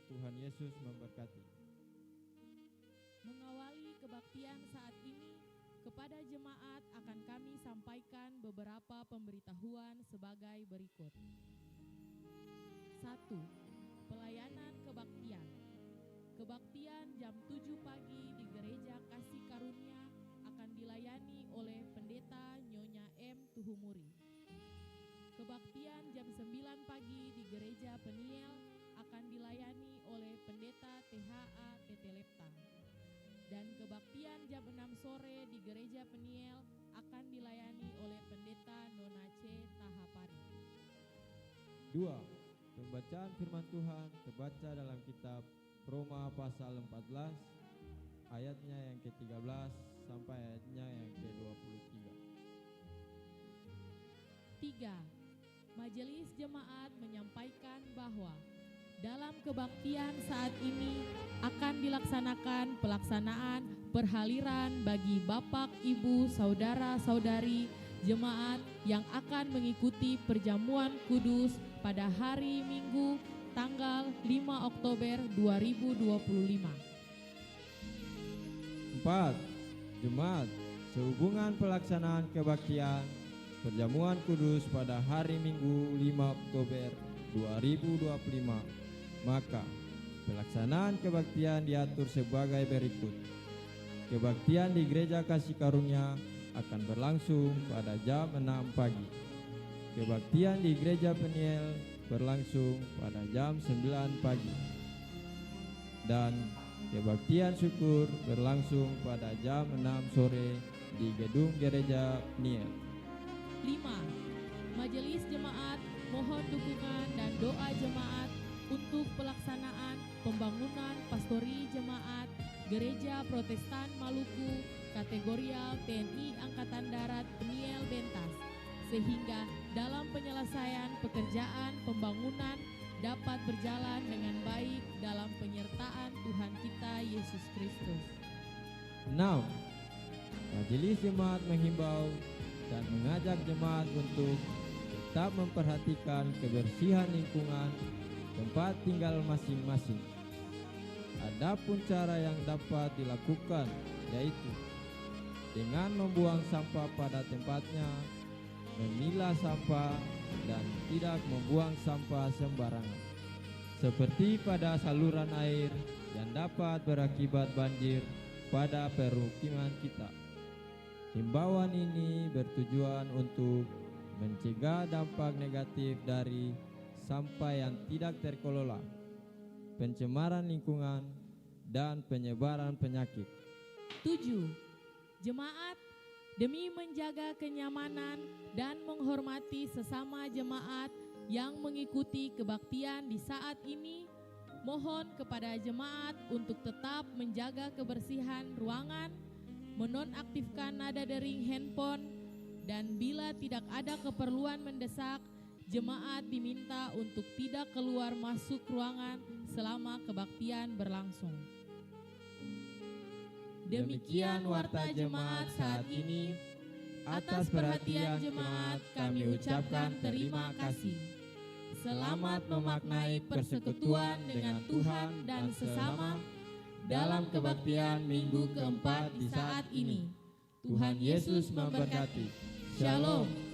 Tuhan Yesus memberkati. Mengawali kebaktian saat ini, kepada jemaat akan kami sampaikan beberapa pemberitahuan sebagai berikut. 1. Pelayanan kebaktian. Kebaktian jam 7 pagi di Gereja Kasih Karunia akan dilayani oleh Pendeta Nyonya M. Tuhumuri. Kebaktian jam 9 pagi di Gereja Peniel akan dilayani oleh Pendeta THA Tetelepta. Dan kebaktian jam 6 sore di Gereja Peniel akan dilayani oleh Pendeta Nona C. Tahapari. 2. Pembacaan firman Tuhan terbaca dalam kitab Roma pasal 14 ayatnya yang ke-13 sampai ayatnya yang ke-23. 3. Majelis Jemaat menyampaikan bahwa dalam kebaktian saat ini akan dilaksanakan pelaksanaan perhaliran bagi Bapak, Ibu, Saudara-saudari jemaat yang akan mengikuti perjamuan kudus pada hari Minggu tanggal 5 Oktober 2025. 4. Jemaat sehubungan pelaksanaan kebaktian perjamuan kudus pada hari Minggu 5 Oktober 2025. Maka pelaksanaan kebaktian diatur sebagai berikut. Kebaktian di Gereja Kasih Karunia akan berlangsung pada jam 6 pagi. Kebaktian di Gereja Peniel berlangsung pada jam 9 pagi. Dan kebaktian syukur berlangsung pada jam 6 sore di gedung Gereja Peniel. 5. Majelis Jemaat mohon dukungan dan doa jemaat untuk pelaksanaan pembangunan pastori jemaat Gereja Protestan Maluku kategorial TNI Angkatan Darat Peniel Bentas, sehingga dalam penyelesaian pekerjaan pembangunan dapat berjalan dengan baik dalam penyertaan Tuhan kita Yesus Kristus. 6. Majelis Jemaat menghimbau dan mengajak jemaat untuk tetap memperhatikan kebersihan lingkungan tempat tinggal masing-masing. Adapun cara yang dapat dilakukan yaitu dengan membuang sampah pada tempatnya, memilah sampah, dan tidak membuang sampah sembarangan, seperti pada saluran air yang dapat berakibat banjir pada permukiman kita. Himbauan ini bertujuan untuk mencegah dampak negatif dari sampah yang tidak terkelola, pencemaran lingkungan, dan penyebaran penyakit. 7. Jemaat demi menjaga kenyamanan dan menghormati sesama jemaat yang mengikuti kebaktian di saat ini, mohon kepada jemaat untuk tetap menjaga kebersihan ruangan, menonaktifkan nada dering handphone, dan bila tidak ada keperluan mendesak, jemaat diminta untuk tidak keluar masuk ruangan selama kebaktian berlangsung. Demikian warta jemaat saat ini. Atas perhatian jemaat kami ucapkan terima kasih. Selamat memaknai persekutuan dengan Tuhan dan sesama dalam kebaktian minggu keempat di saat ini. Tuhan Yesus memberkati. Shalom.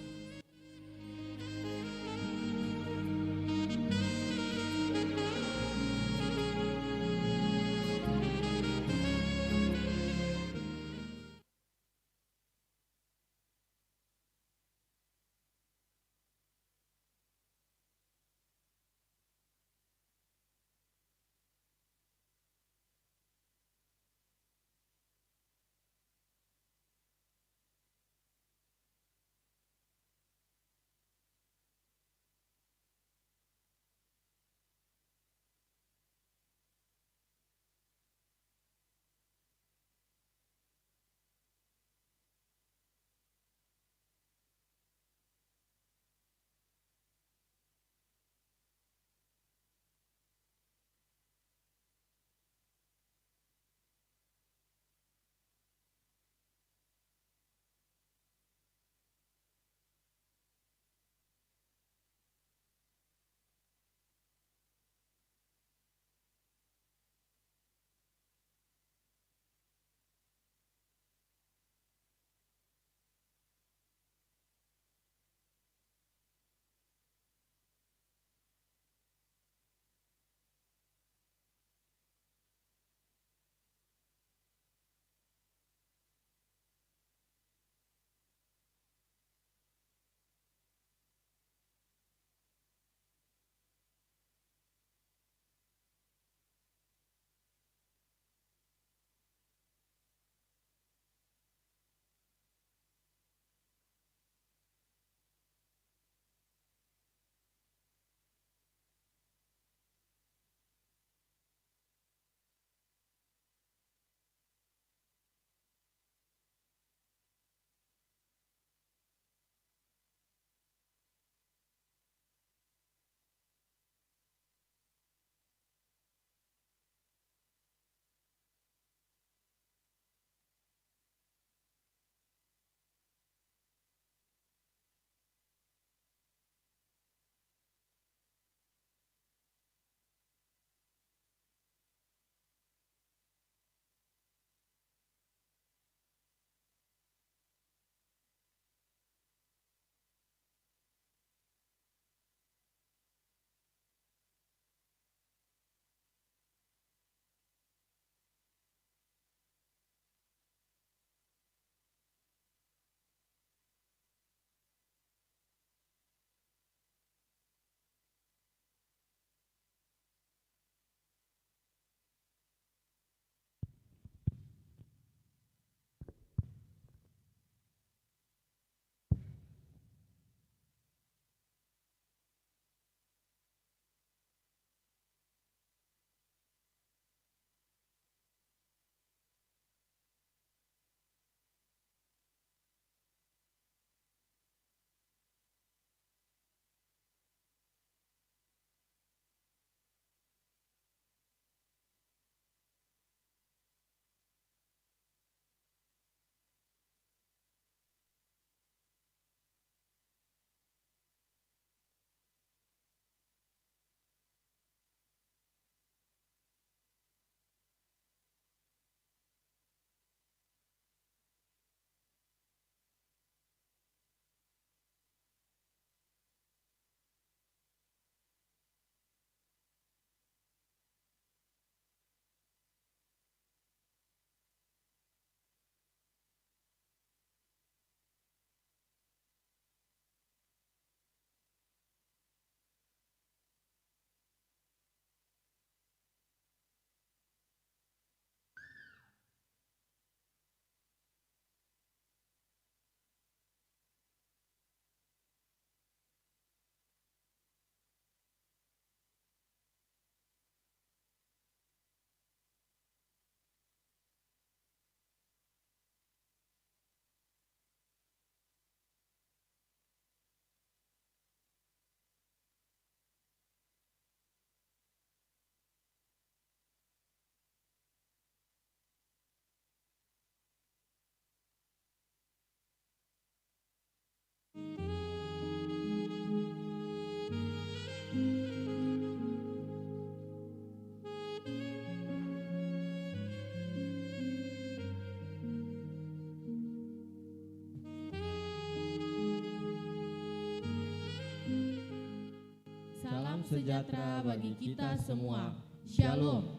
sejahtera bagi kita semua. Shalom.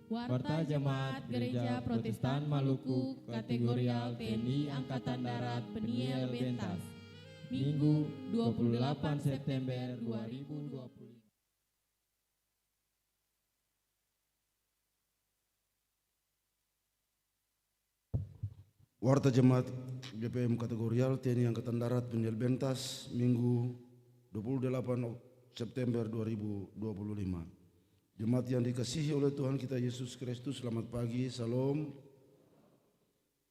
Warta Jemaat Gereja Protestan Maluku, Kategorial TNI Angkatan Darat Peniel Bentas, Minggu 28 September 2025. Warta Jemaat GPM Kategorial TNI Angkatan Darat Peniel Bentas, Minggu 28 September 2025. Jemaat yang dikasihi oleh Tuhan kita Yesus Kristus, selamat pagi, salam.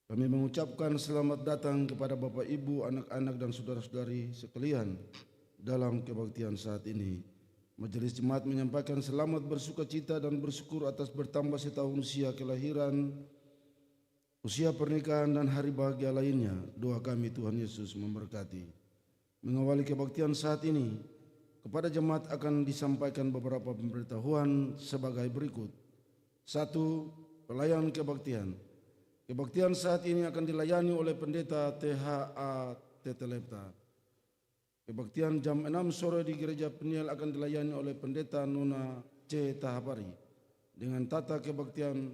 Kami mengucapkan selamat datang kepada Bapak, Ibu, anak-anak dan saudara-saudari sekalian dalam kebaktian saat ini. Majelis Jemaat menyampaikan selamat bersukacita dan bersyukur atas bertambah setahun usia kelahiran, usia pernikahan dan hari bahagia lainnya. Doa kami Tuhan Yesus memberkati. Mengawali kebaktian saat ini, kepada jemaat akan disampaikan beberapa pemberitahuan sebagai berikut. 1. Pelayan kebaktian. Kebaktian saat ini akan dilayani oleh Pendeta THA Tetelepta. Kebaktian jam 6 sore di Gereja Peniel akan dilayani oleh Pendeta Nona C. Tahabari dengan tata kebaktian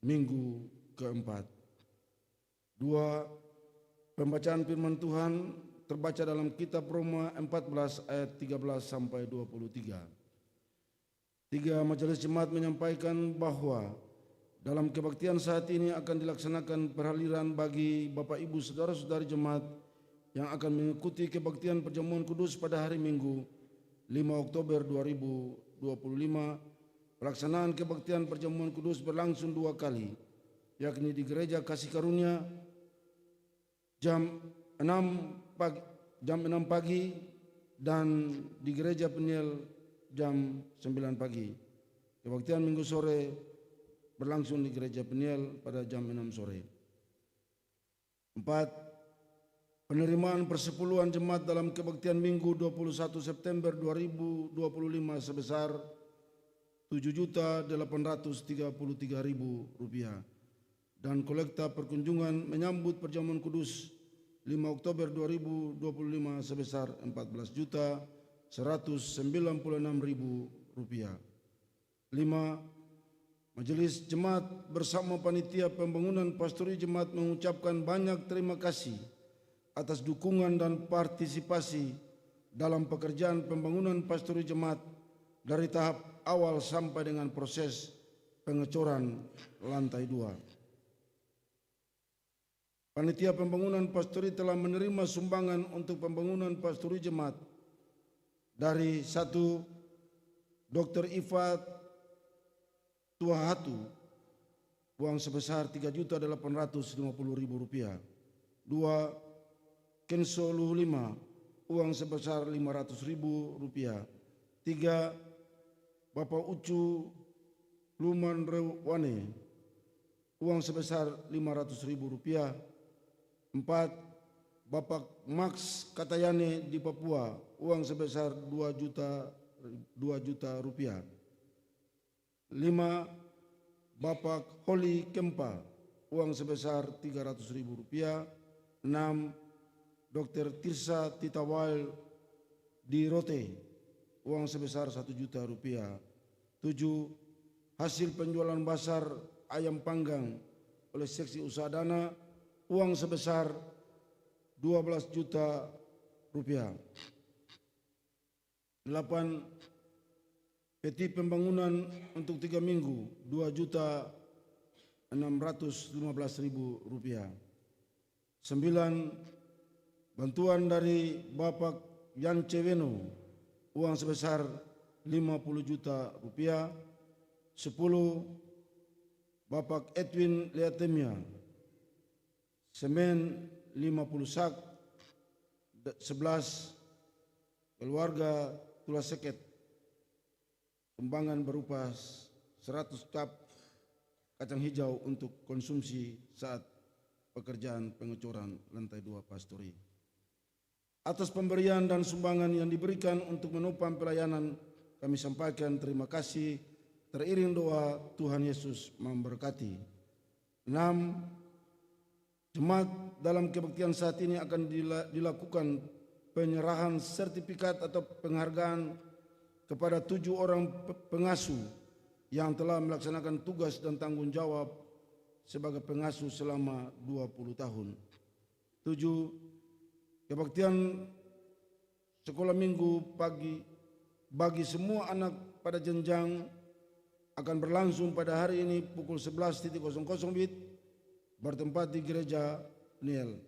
minggu keempat. 2. Pembacaan firman Tuhan terbaca dalam kitab Roma 14 ayat 13 sampai 23. 3. Majelis Jemaat menyampaikan bahwa dalam kebaktian saat ini akan dilaksanakan peraliran bagi Bapak, Ibu, saudara-saudari jemaat yang akan mengikuti kebaktian perjamuan kudus pada hari Minggu 5 Oktober 2025. Pelaksanaan kebaktian perjamuan kudus berlangsung 2 kali, yakni di Gereja Kasih Karunia jam 6 pagi dan di Gereja Peniel jam 9 pagi. Kebaktian Minggu sore berlangsung di Gereja Peniel pada jam 6 sore. 4. Penerimaan persepuluhan jemaat dalam kebaktian Minggu 21 September 2025 sebesar Rp7.833.000 dan kolekta perkunjungan menyambut perjamuan kudus 5 Oktober 2025 sebesar Rp4.196.000. 5. Majelis Jemaat bersama Panitia Pembangunan Pastori Jemaat mengucapkan banyak terima kasih atas dukungan dan partisipasi dalam pekerjaan pembangunan Pastori Jemaat dari tahap awal sampai dengan proses pengecoran lantai 2. Panitia Pembangunan Pastori telah menerima sumbangan untuk pembangunan Pastori Jemaat dari 1. Dr. Ifat Tuahatu, uang sebesar Rp3.850.000. 2. Kenso Luhulima, uang sebesar Rp500.000. 3. Bapak Ucu Luman Rewane, uang sebesar Rp500.000. 4. Bapak Max Katayane di Papua, uang sebesar Rp2 juta. 5. Bapak Holly Kempa, uang sebesar Rp300.000. 6. Dr. Tirsa Titawal di Rote, uang sebesar Rp1 juta. 7. Hasil penjualan basar ayam panggang oleh seksi usaha dana, uang sebesar Rp12 juta. 8. Peti pembangunan untuk 3 minggu Rp2.615.000. 9. Bantuan dari Bapak Yance Weno, uang sebesar Rp50 juta. 10. Bapak Edwin Leatemia, semen 50 sak. 11. Keluarga Tulaseket, sumbangan berupa 100 cup kacang hijau untuk konsumsi saat pekerjaan pengecoran lantai 2 pastori. Atas pemberian dan sumbangan yang diberikan untuk menopang pelayanan, kami sampaikan terima kasih, teriring doa Tuhan Yesus memberkati. 6. Jemaat dalam kebaktian saat ini akan dilakukan penyerahan sertifikat atau penghargaan kepada 7 orang pengasuh yang telah melaksanakan tugas dan tanggung jawab sebagai pengasuh selama 20 tahun. 7. Kebaktian sekolah minggu pagi bagi semua anak pada jenjang akan berlangsung pada hari ini pukul 11.00 WIB bertempat di Gereja Niel.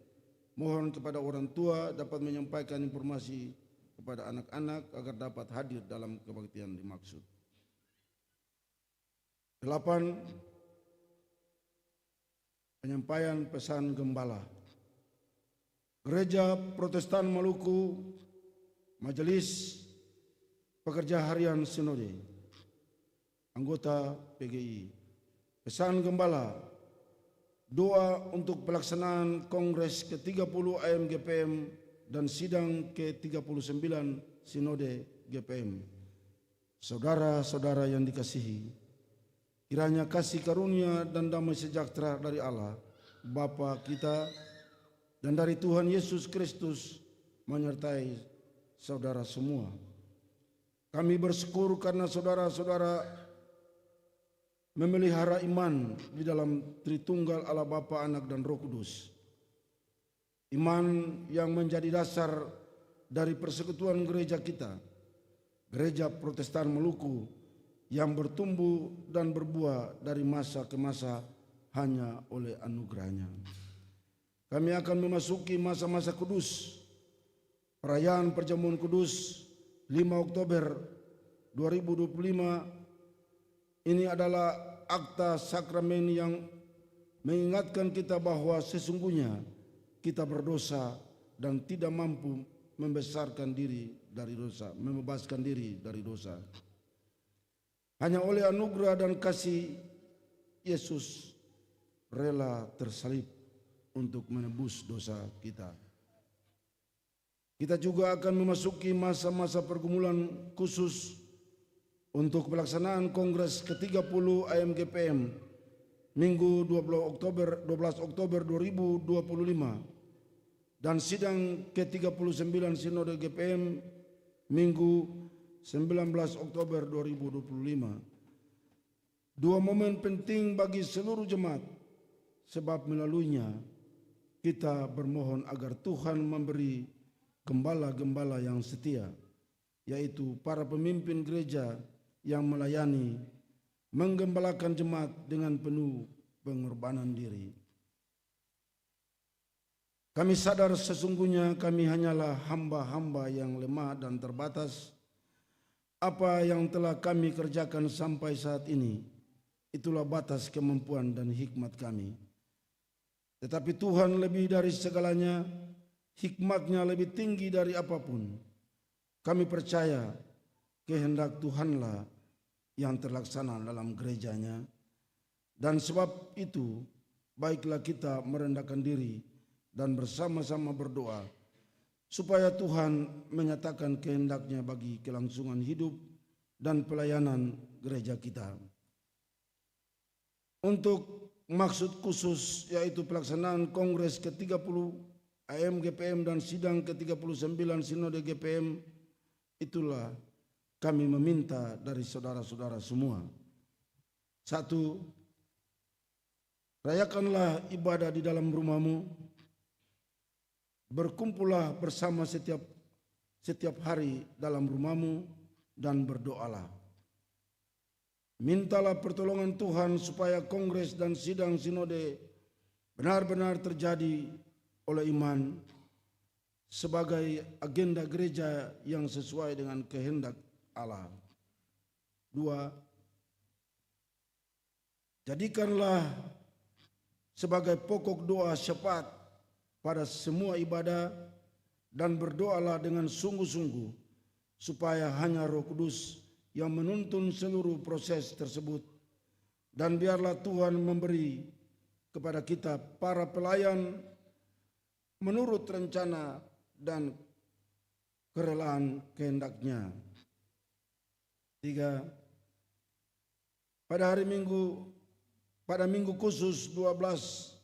Mohon kepada orang tua dapat menyampaikan informasi kepada anak-anak agar dapat hadir dalam kebaktian dimaksud. 8. Penyampaian pesan gembala. Gereja Protestan Maluku, Majelis Pekerja Harian Sinode, anggota PGI. Pesan gembala, doa untuk pelaksanaan Kongres ke-30 AMGPM dan sidang ke-39 Sinode GPM. Saudara-saudara yang dikasihi, kiranya kasih karunia dan damai sejahtera dari Allah, Bapa kita, dan dari Tuhan Yesus Kristus menyertai saudara semua. Kami bersyukur karena saudara-saudara memelihara iman di dalam Tritunggal Allah Bapa, Anak, dan Roh Kudus. Iman yang menjadi dasar dari persekutuan gereja kita, Gereja Protestan Maluku, yang bertumbuh dan berbuah dari masa ke masa hanya oleh anugerahnya. Kami akan memasuki masa-masa kudus. Perayaan Perjamuan Kudus 5 Oktober 2025 ini adalah akta sakramen yang mengingatkan kita bahwa sesungguhnya kita berdosa dan tidak mampu membebaskan diri dari dosa. Hanya oleh anugerah dan kasih Yesus rela tersalib untuk menebus dosa kita. Kita juga akan memasuki masa-masa pergumulan khusus untuk pelaksanaan Kongres ke-30 AMGPM Minggu 12 Oktober 2025 dan sidang ke-39 Sinode GPM Minggu 19 Oktober 2025. Dua momen penting bagi seluruh jemaat, sebab melaluinya kita bermohon agar Tuhan memberi gembala-gembala yang setia, yaitu para pemimpin gereja yang melayani, menggembalakan jemaat dengan penuh pengorbanan diri. Kami sadar sesungguhnya kami hanyalah hamba-hamba yang lemah dan terbatas. Apa yang telah kami kerjakan sampai saat ini, itulah batas kemampuan dan hikmat kami. Tetapi Tuhan lebih dari segalanya, hikmatnya lebih tinggi dari apapun. Kami percaya kehendak Tuhanlah yang terlaksana dalam gerejanya. Dan sebab itu, baiklah kita merendahkan diri dan bersama-sama berdoa supaya Tuhan menyatakan kehendaknya bagi kelangsungan hidup dan pelayanan gereja kita. Untuk maksud khusus yaitu pelaksanaan Kongres ke-30 AMGPM dan sidang ke-39 Sinode GPM, itulah kami meminta dari saudara-saudara semua. 1. Rayakanlah ibadah di dalam rumahmu. Berkumpullah bersama setiap hari dalam rumahmu dan berdoalah. Mintalah pertolongan Tuhan supaya kongres dan sidang sinode benar-benar terjadi oleh iman sebagai agenda gereja yang sesuai dengan kehendak Allah. 2. Jadikanlah sebagai pokok doa syafaat pada semua ibadah dan berdoalah dengan sungguh-sungguh supaya hanya Roh Kudus yang menuntun seluruh proses tersebut, dan biarlah Tuhan memberi kepada kita para pelayan menurut rencana dan kerelaan kehendaknya. 3. Pada minggu khusus 12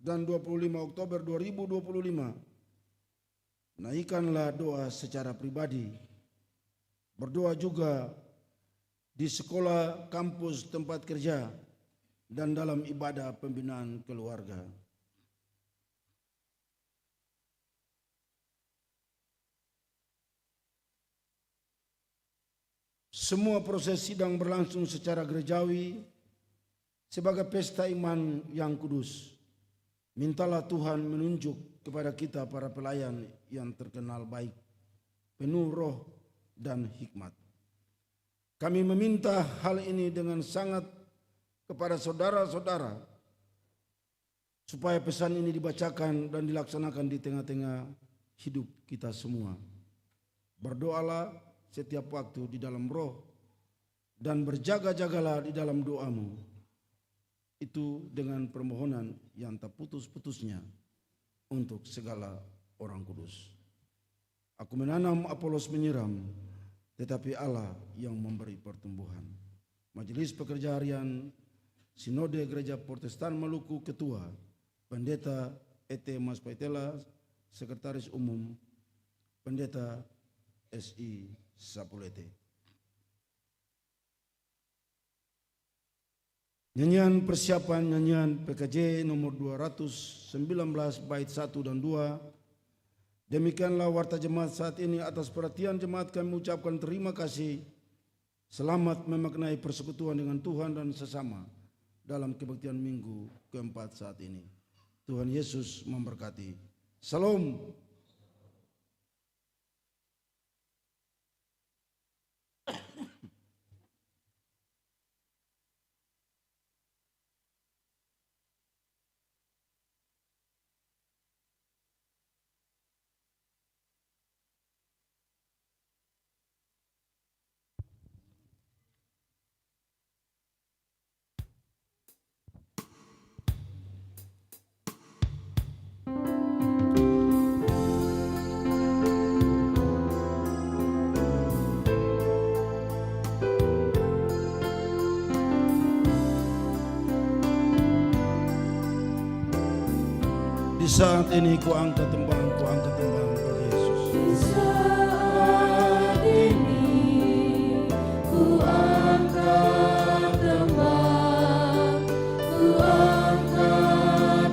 dan 25 Oktober 2025, naikkanlah doa secara pribadi, berdoa juga di sekolah, kampus, tempat kerja, dan dalam ibadah pembinaan keluarga. Semua proses sidang berlangsung secara gerejawi sebagai pesta iman yang kudus. Mintalah Tuhan menunjuk kepada kita para pelayan yang terkenal baik, penuh roh dan hikmat. Kami meminta hal ini dengan sangat kepada saudara-saudara, supaya pesan ini dibacakan dan dilaksanakan di tengah-tengah hidup kita semua. Berdoalah setiap waktu di dalam roh dan berjaga-jagalah di dalam doamu, itu dengan permohonan yang tak putus-putusnya untuk segala orang kudus. Aku menanam, Apolos menyiram, tetapi Allah yang memberi pertumbuhan. Majelis Pekerja Harian Sinode Gereja Protestan Maluku Ketua Pendeta E.T. Mas Paitela, Sekretaris Umum Pendeta S.I. Sapulete. Nyanyian persiapan nyanyian PKJ nomor 219 bait 1 dan 2. Demikianlah warta jemaat saat ini. Atas perhatian jemaat kami mengucapkan terima kasih. Selamat memaknai persekutuan dengan Tuhan dan sesama dalam kebaktian minggu keempat saat ini. Tuhan Yesus memberkati. Salam. Di saat ini ku angkat tembang bagi Yesus. Di saat ini ku angkat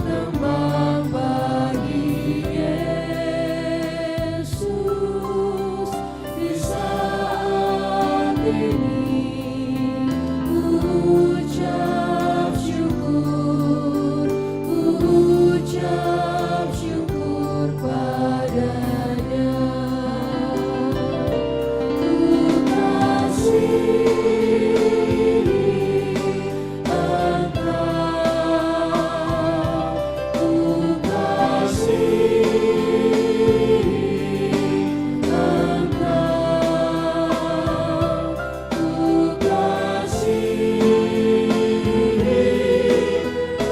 tembang bagi Yesus. Di saat ini ku ucap syukur, padanya. Ku kasihi Engkau, ku kasihi Engkau, ku kasihi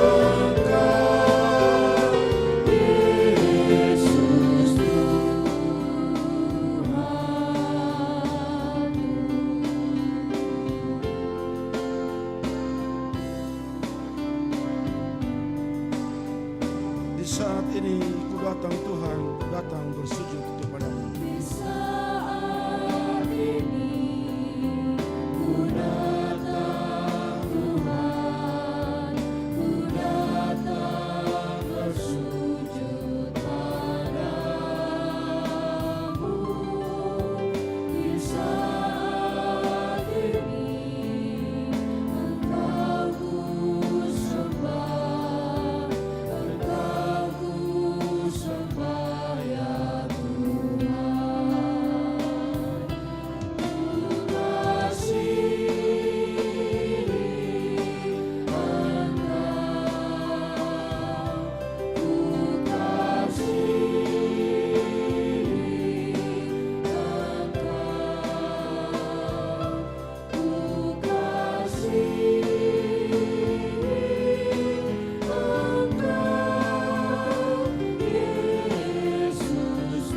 Engkau, Yesus Tuhan. Di saat ini ku datang Tuhan, datang bersujud kepadamu. Di saat ini ku datang Tuhan, ku datang bersujud padamu. Di saat ini Engkau ku sembah, Engkau ku sembah ya Tuhan. Ku kasihi Engkau, ku kasihi Engkau, ku kasihi Engkau, Yesus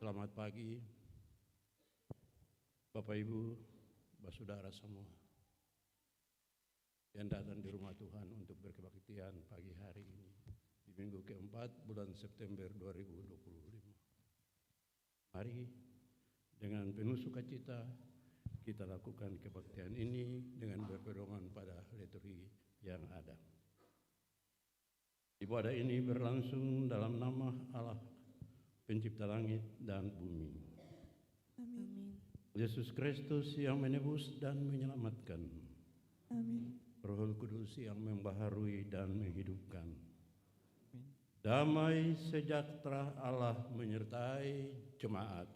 Selamat pagi, Bapak Ibu, Saudara semua. yang datang di rumah Tuhan untuk berkebaktian pagi hari ini di minggu keempat bulan September 2025. Mari dengan penuh sukacita kita lakukan kebaktian ini dengan berpedoman pada liturgi yang ada. Ibadah ini berlangsung dalam nama Allah Pencipta langit dan bumi. Amin. Yesus Kristus yang menebus dan menyelamatkan. Amin. Roh Kudus yang membaharui dan menghidupkan. Damai sejahtera Allah menyertai jemaat.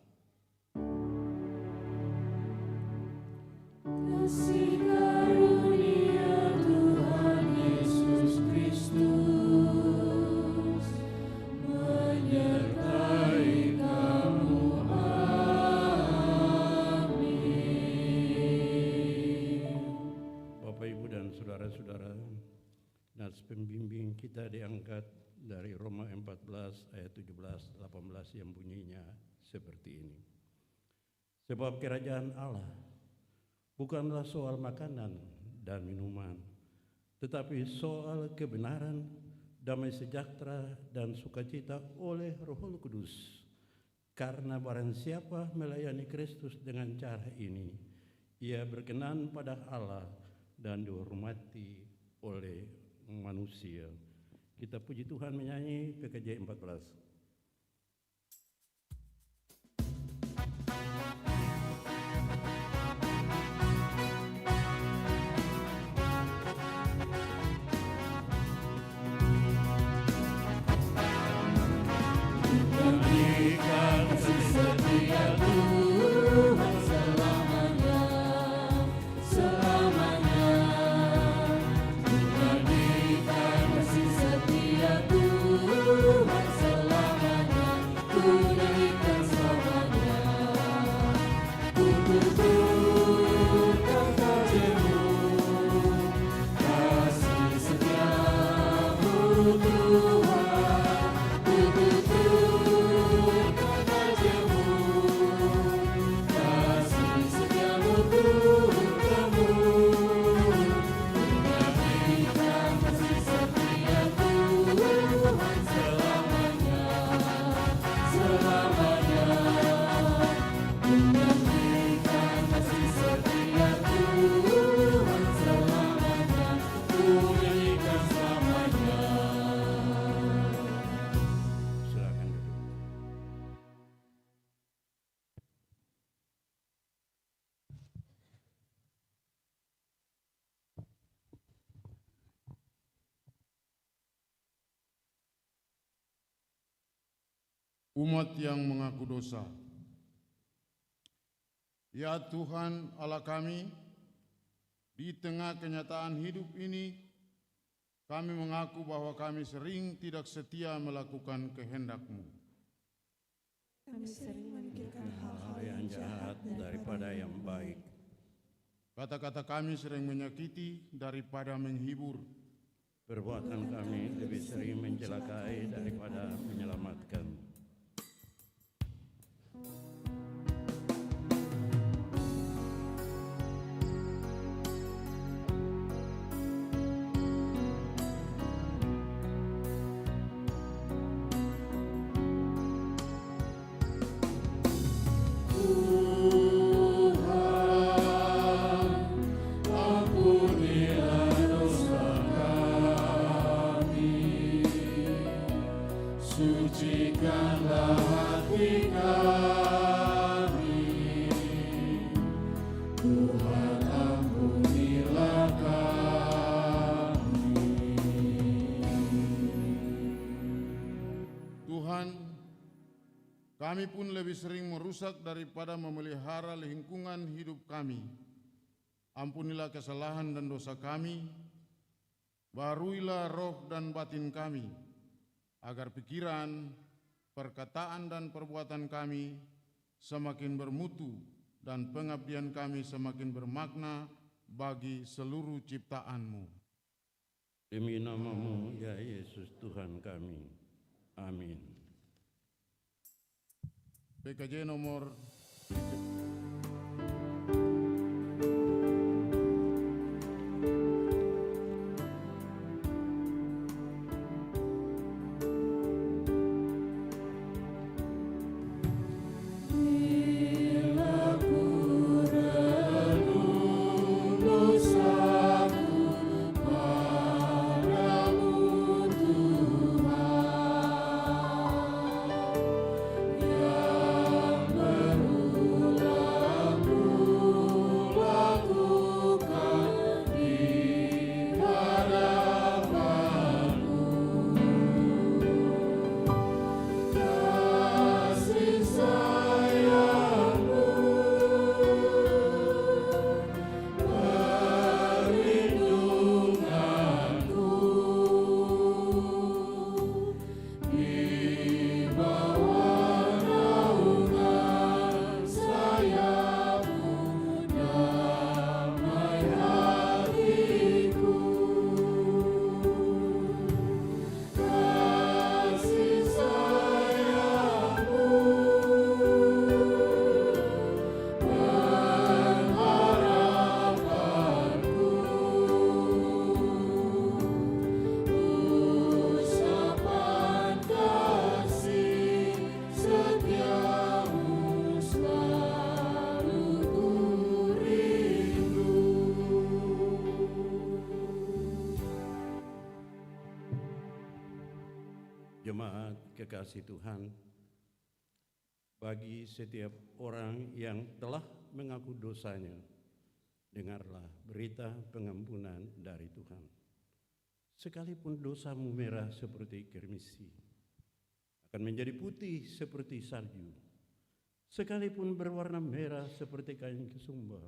Kasih karunia Tuhan Yesus Kristus menyertai kamu. Amin. Bapak, Ibu, dan saudara-saudara, nats pembimbing kita diangkat dari Roma 14 ayat 17-18 yang bunyinya seperti ini. Sebab kerajaan Allah bukanlah soal makanan dan minuman, tetapi soal kebenaran, damai sejahtera, dan sukacita oleh Roh Kudus. Karena barang siapa melayani Kristus dengan cara ini, ia berkenan pada Allah dan dihormati oleh manusia. Kita puji Tuhan menyanyi PKJ 14. Berikan kasih setia Tuhan selamanya, selamanya. Berikan kasih setia Tuhan selamanya, berikan selamanya. Tuturkan kasih-Mu, kasih setiamu Tuhan. Tuturkan kasih-Mu, kasih setiamu Tuhanmu. Berikan kasih setia Tuhan selamanya, selamanya. Berikan kasih setia Tuhan selamanya, berikan selamanya. Silakan duduk. Umat yang mengaku dosa. Ya Tuhan Allah kami, di tengah kenyataan hidup ini, kami mengaku bahwa kami sering tidak setia melakukan kehendak-Mu. Kami sering memikirkan Hal yang jahat daripada yang baik. Kata-kata kami sering menyakiti daripada menghibur. Perbuatan kami lebih sering mencelakai daripada menyelamatkan. Ampunilah dosa kami, sucikanlah hati kami. Tuhan ampunilah kami. Tuhan, kami pun lebih sering merusak daripada memelihara lingkungan hidup kami. Ampunilah kesalahan dan dosa kami, baharuilah roh dan batin kami, agar pikiran, perkataan dan perbuatan kami semakin bermutu dan pengabdian kami semakin bermakna bagi seluruh ciptaan-Mu. Demi nama-Mu, ya Yesus Tuhan kami. Amin. PKJ nomor Jemaat kekasih Tuhan, bagi setiap orang yang telah mengaku dosanya, dengarlah berita pengampunan dari Tuhan. Sekalipun dosamu merah seperti kirmisi, akan menjadi putih seperti salju. Sekalipun berwarna merah seperti kain kesumba,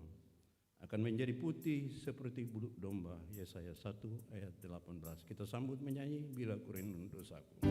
akan menjadi putih seperti bulu domba. Yesaya 1 ayat 18. Kita sambut menyanyi Bila Ku Rindu Dosaku.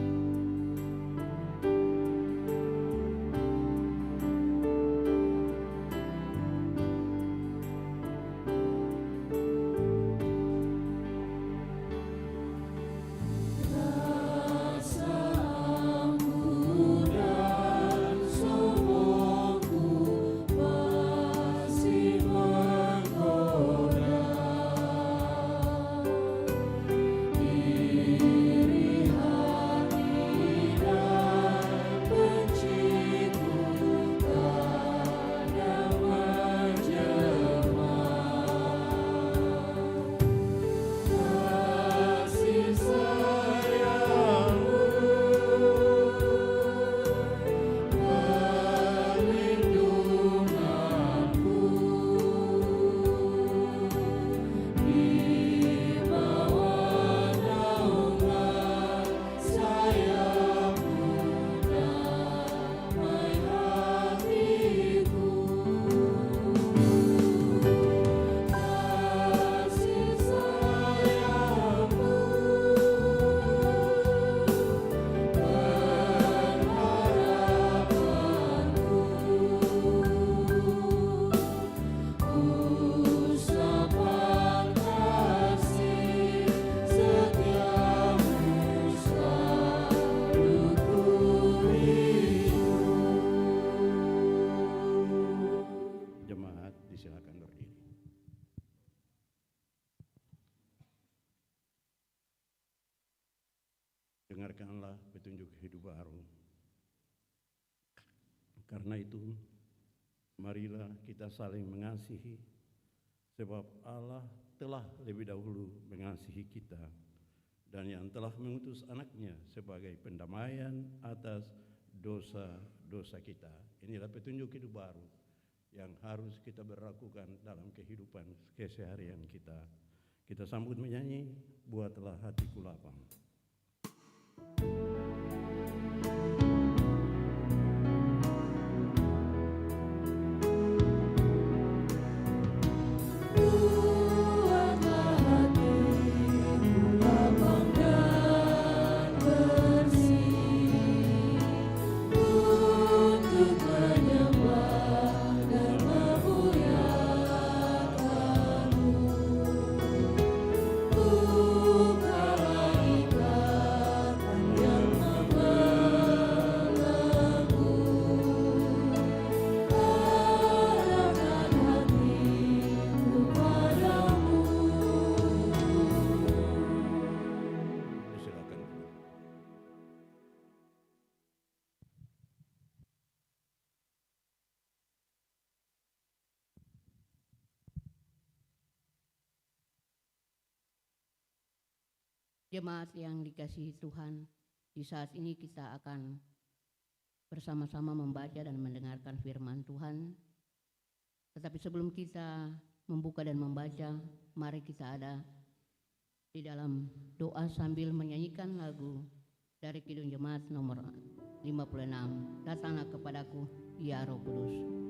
Dengarkanlah petunjuk hidup baru. Karena itu, marilah kita saling mengasihi, sebab Allah telah lebih dahulu mengasihi kita, dan yang telah mengutus anaknya sebagai pendamaian atas dosa-dosa kita. Inilah petunjuk hidup baru yang harus kita berlakukan dalam kehidupan keseharian kita. Kita sambut menyanyi, Buatlah Hatiku Lapang. Jemaat yang dikasihi Tuhan, di saat ini kita akan bersama-sama membaca dan mendengarkan firman Tuhan. Tetapi sebelum kita membuka dan membaca, mari kita ada di dalam doa sambil menyanyikan lagu dari Kidung Jemaat nomor 56, Datanglah Kepadaku, Ya Roh Kudus. Kepadaku,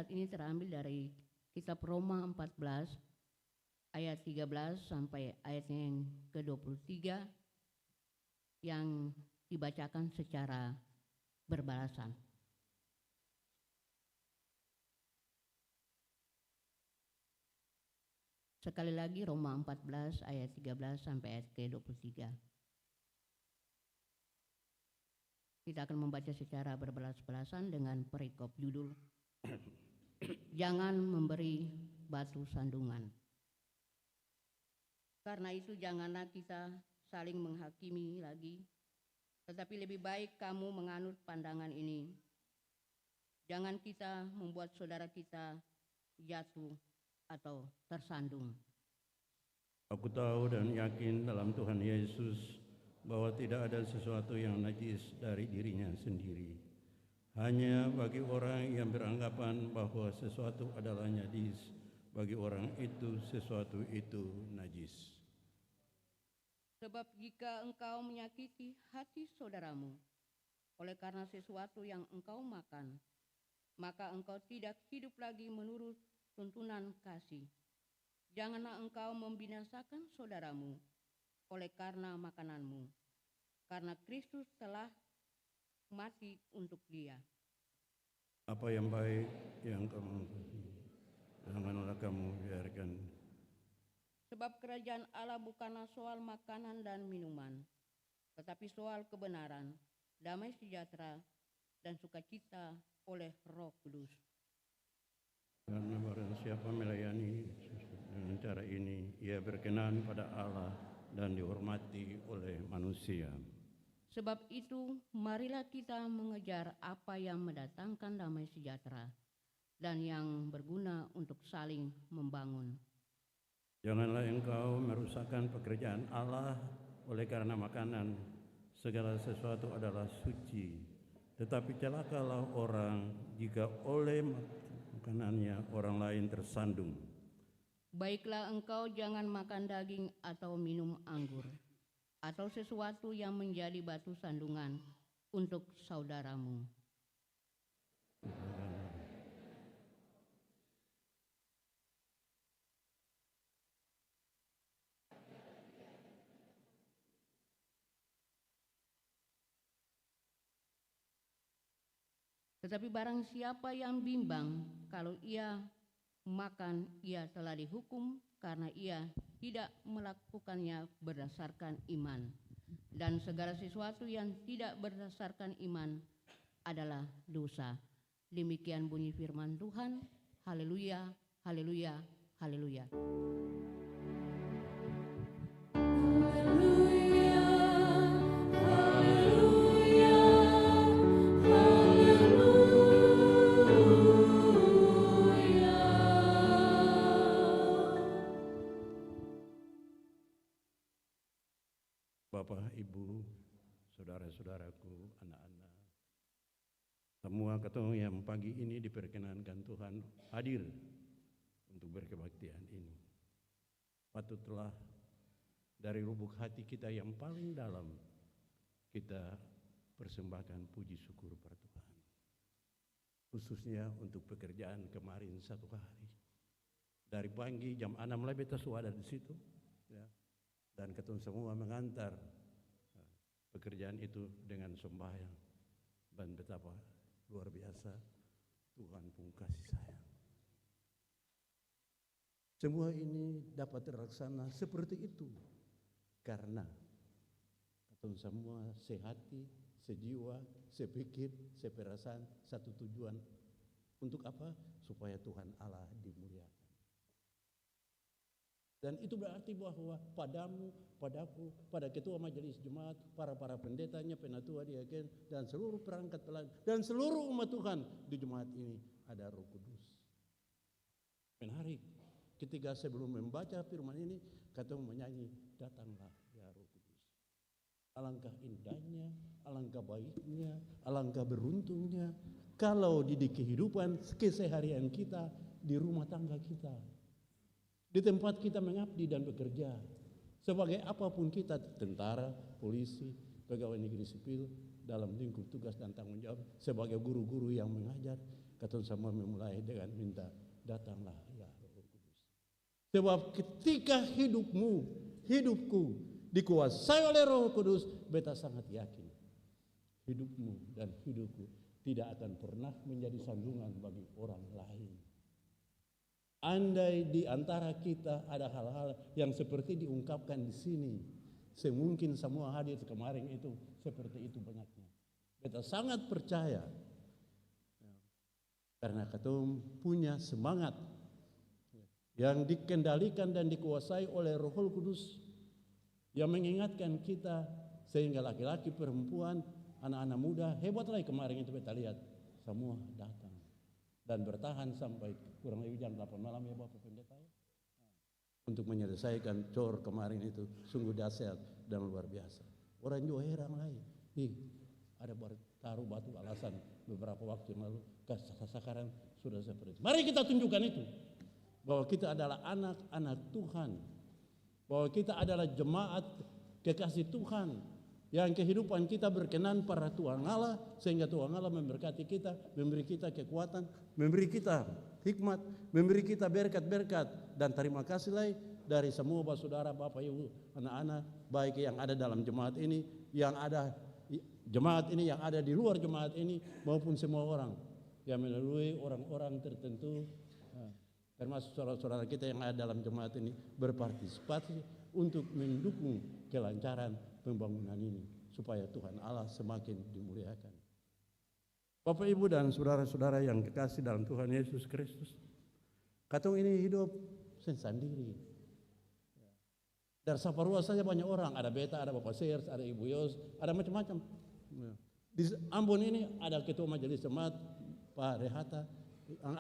saat ini terambil dari kitab Roma 14 ayat 13 sampai ayatnya yang ke-23 yang dibacakan secara berbalasan. Sekali lagi Roma 14 ayat 13 sampai ayat ke-23. Kita akan membaca secara berbalas-balasan dengan perikop judul Jangan memberi batu sandungan. Karena itu janganlah kita saling menghakimi lagi, tetapi lebih baik kamu menganut pandangan ini. Jangan kita membuat saudara kita jatuh atau tersandung. Aku tahu dan yakin dalam Tuhan Yesus bahwa tidak ada sesuatu yang najis dari dirinya sendiri. Hanya bagi orang yang beranggapan bahwa sesuatu adalah najis, bagi orang itu sesuatu itu najis. Sebab jika engkau menyakiti hati saudaramu oleh karena sesuatu yang engkau makan, maka engkau tidak hidup lagi menurut tuntunan kasih. Janganlah engkau membinasakan saudaramu oleh karena makananmu, karena Kristus telah mati untuk dia. Apa yang baik yang kamu janganlah kamu biarkan. Sebab kerajaan Allah bukanlah soal makanan dan minuman, tetapi soal kebenaran, damai sejahtera, dan sukacita oleh Roh Kudus. Karena barang siapa melayani dengan cara ini, ia berkenan pada Allah dan dihormati oleh manusia. Sebab itu, marilah kita mengejar apa yang mendatangkan damai sejahtera dan yang berguna untuk saling membangun. Janganlah engkau merusakkan pekerjaan Allah oleh karena makanan. Segala sesuatu adalah suci, tetapi celakalah orang jika oleh makanannya orang lain tersandung. Baiklah engkau jangan makan daging atau minum anggur, atau sesuatu yang menjadi batu sandungan untuk saudaramu. Tetapi barang siapa yang bimbang, kalau ia makan, ia telah dihukum karena ia tidak melakukannya berdasarkan iman. Dan segala sesuatu yang tidak berdasarkan iman adalah dosa. Demikian bunyi firman Tuhan. Haleluya, haleluya, haleluya. Bapak, Ibu, saudara-saudaraku, anak-anak, semua ketemu yang pagi ini diperkenankan Tuhan hadir untuk berkebaktian ini. Patutlah dari lubuk hati kita yang paling dalam kita persembahkan puji syukur pada Tuhan. Khususnya untuk pekerjaan kemarin satu hari. Dari pagi jam 6 lebih kita ada di situ. Ya. Dan ketemu semua mengantar pekerjaan itu dengan sembahyang. Dan betapa luar biasa Tuhan pun kasih sayang. Semua ini dapat terlaksana seperti itu karena ketemu semua sehati, sejiwa, sepikir, seperasaan, satu tujuan. Untuk apa? Supaya Tuhan Allah dimuliakan. Dan itu berarti bahwa padamu, padaku, pada ketua majelis jemaat, para pendetanya, penatua diaken, dan seluruh perangkat pelayan, dan seluruh umat Tuhan di jemaat ini ada Roh Kudus. Menarik, ketika sebelum membaca firman ini, kata menyanyi, datanglah ya Roh Kudus. Alangkah indahnya, alangkah baiknya, alangkah beruntungnya, kalau di kehidupan keseharian kita, di rumah tangga kita, di tempat kita mengabdi dan bekerja, sebagai apapun kita, tentara, polisi, pegawai negeri sipil, dalam lingkup tugas dan tanggung jawab, sebagai guru-guru yang mengajar, Katong semua memulai dengan minta, datanglah ya Roh Kudus. Sebab ketika hidupku dikuasai oleh Roh Kudus, beta sangat yakin hidupmu dan hidupku tidak akan pernah menjadi sandungan bagi orang lain. Andai di antara kita ada hal-hal yang seperti diungkapkan di sini, semungkin semua hadir kemarin itu seperti itu banyaknya. Beta sangat percaya karena katong punya semangat yang dikendalikan dan dikuasai oleh Roh Kudus yang mengingatkan kita, sehingga laki-laki, perempuan, anak-anak muda, hebat lagi kemarin itu kita lihat, semua datang dan bertahan sampai kurang lebih jam 8 malam ya Bapak Pendeta ya, untuk menyelesaikan cor kemarin itu. Sungguh dahsyat dan luar biasa. Orang juga heran lagi, ada taruh batu alasan beberapa waktu yang lalu, sekarang sudah seperti itu. Mari kita tunjukkan itu, bahwa kita adalah anak-anak Tuhan, bahwa kita adalah jemaat kekasih Tuhan, yang kehidupan kita berkenan pada Tuhan Allah, sehingga Tuhan Allah memberkati kita, memberi kita kekuatan, memberi kita hikmat, memberi kita berkat-berkat. Dan terima kasih lagi dari semua saudara, Bapak, Ibu, anak-anak, baik yang ada dalam jemaat ini, yang ada jemaat ini, yang ada di luar jemaat ini, maupun semua orang yang melalui orang-orang tertentu, termasuk saudara-saudara kita yang ada dalam jemaat ini, berpartisipasi untuk mendukung kelancaran pembangunan ini, supaya Tuhan Allah semakin dimuliakan. Bapak, Ibu, dan saudara-saudara yang kekasih dalam Tuhan Yesus Kristus, katong ini hidup sendiri. Dari Saparua saja banyak orang, ada Beta, ada Bapak Sers, ada Ibu Yos, ada macam-macam. Di Ambon ini ada Ketua Majelis Jemaat Pak Rehata,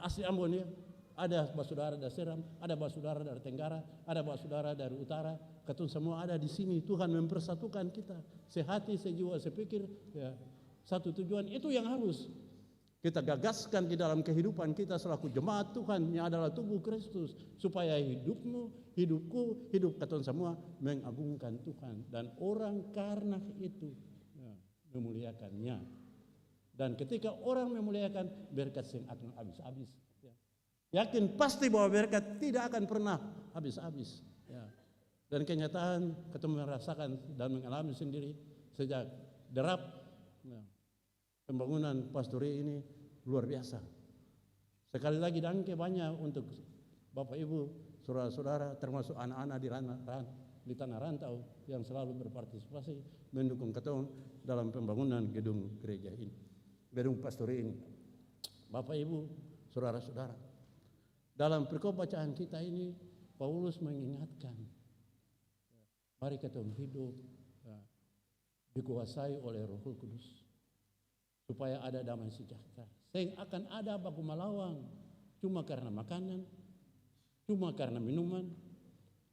asli Ambon ya. Ada saudara dari Seram, ada saudara dari Tenggara, ada saudara dari Utara. Katong semua ada di sini. Tuhan mempersatukan kita, sehati, sejiwa, sepikir, ya, satu tujuan. Itu yang harus kita gagaskan di dalam kehidupan kita selaku jemaat Tuhan yang adalah tubuh Kristus, supaya hidupmu, hidupku, hidup katong semua mengagungkan Tuhan, dan orang karena itu ya, memuliakannya. Dan ketika orang memuliakan, berkat yang akan habis-habis. Yakin pasti bahwa berkat tidak akan pernah habis-habis. Ya. Dan kenyataan kita merasakan dan mengalami sendiri sejak derap pembangunan pastori ini luar biasa. Sekali lagi dangke banyak untuk Bapak, Ibu, saudara-saudara, termasuk anak-anak di tanah rantau yang selalu berpartisipasi mendukung ketong dalam pembangunan gedung gereja ini, gedung pastori ini. Bapak, Ibu, saudara-saudara, dalam perikop bacaan kita ini, Paulus mengingatkan, mari kita hidup dikuasai oleh Roh Kudus, supaya ada damai sejahtera. Sehingga akan ada baku malawang, cuma karena makanan, cuma karena minuman,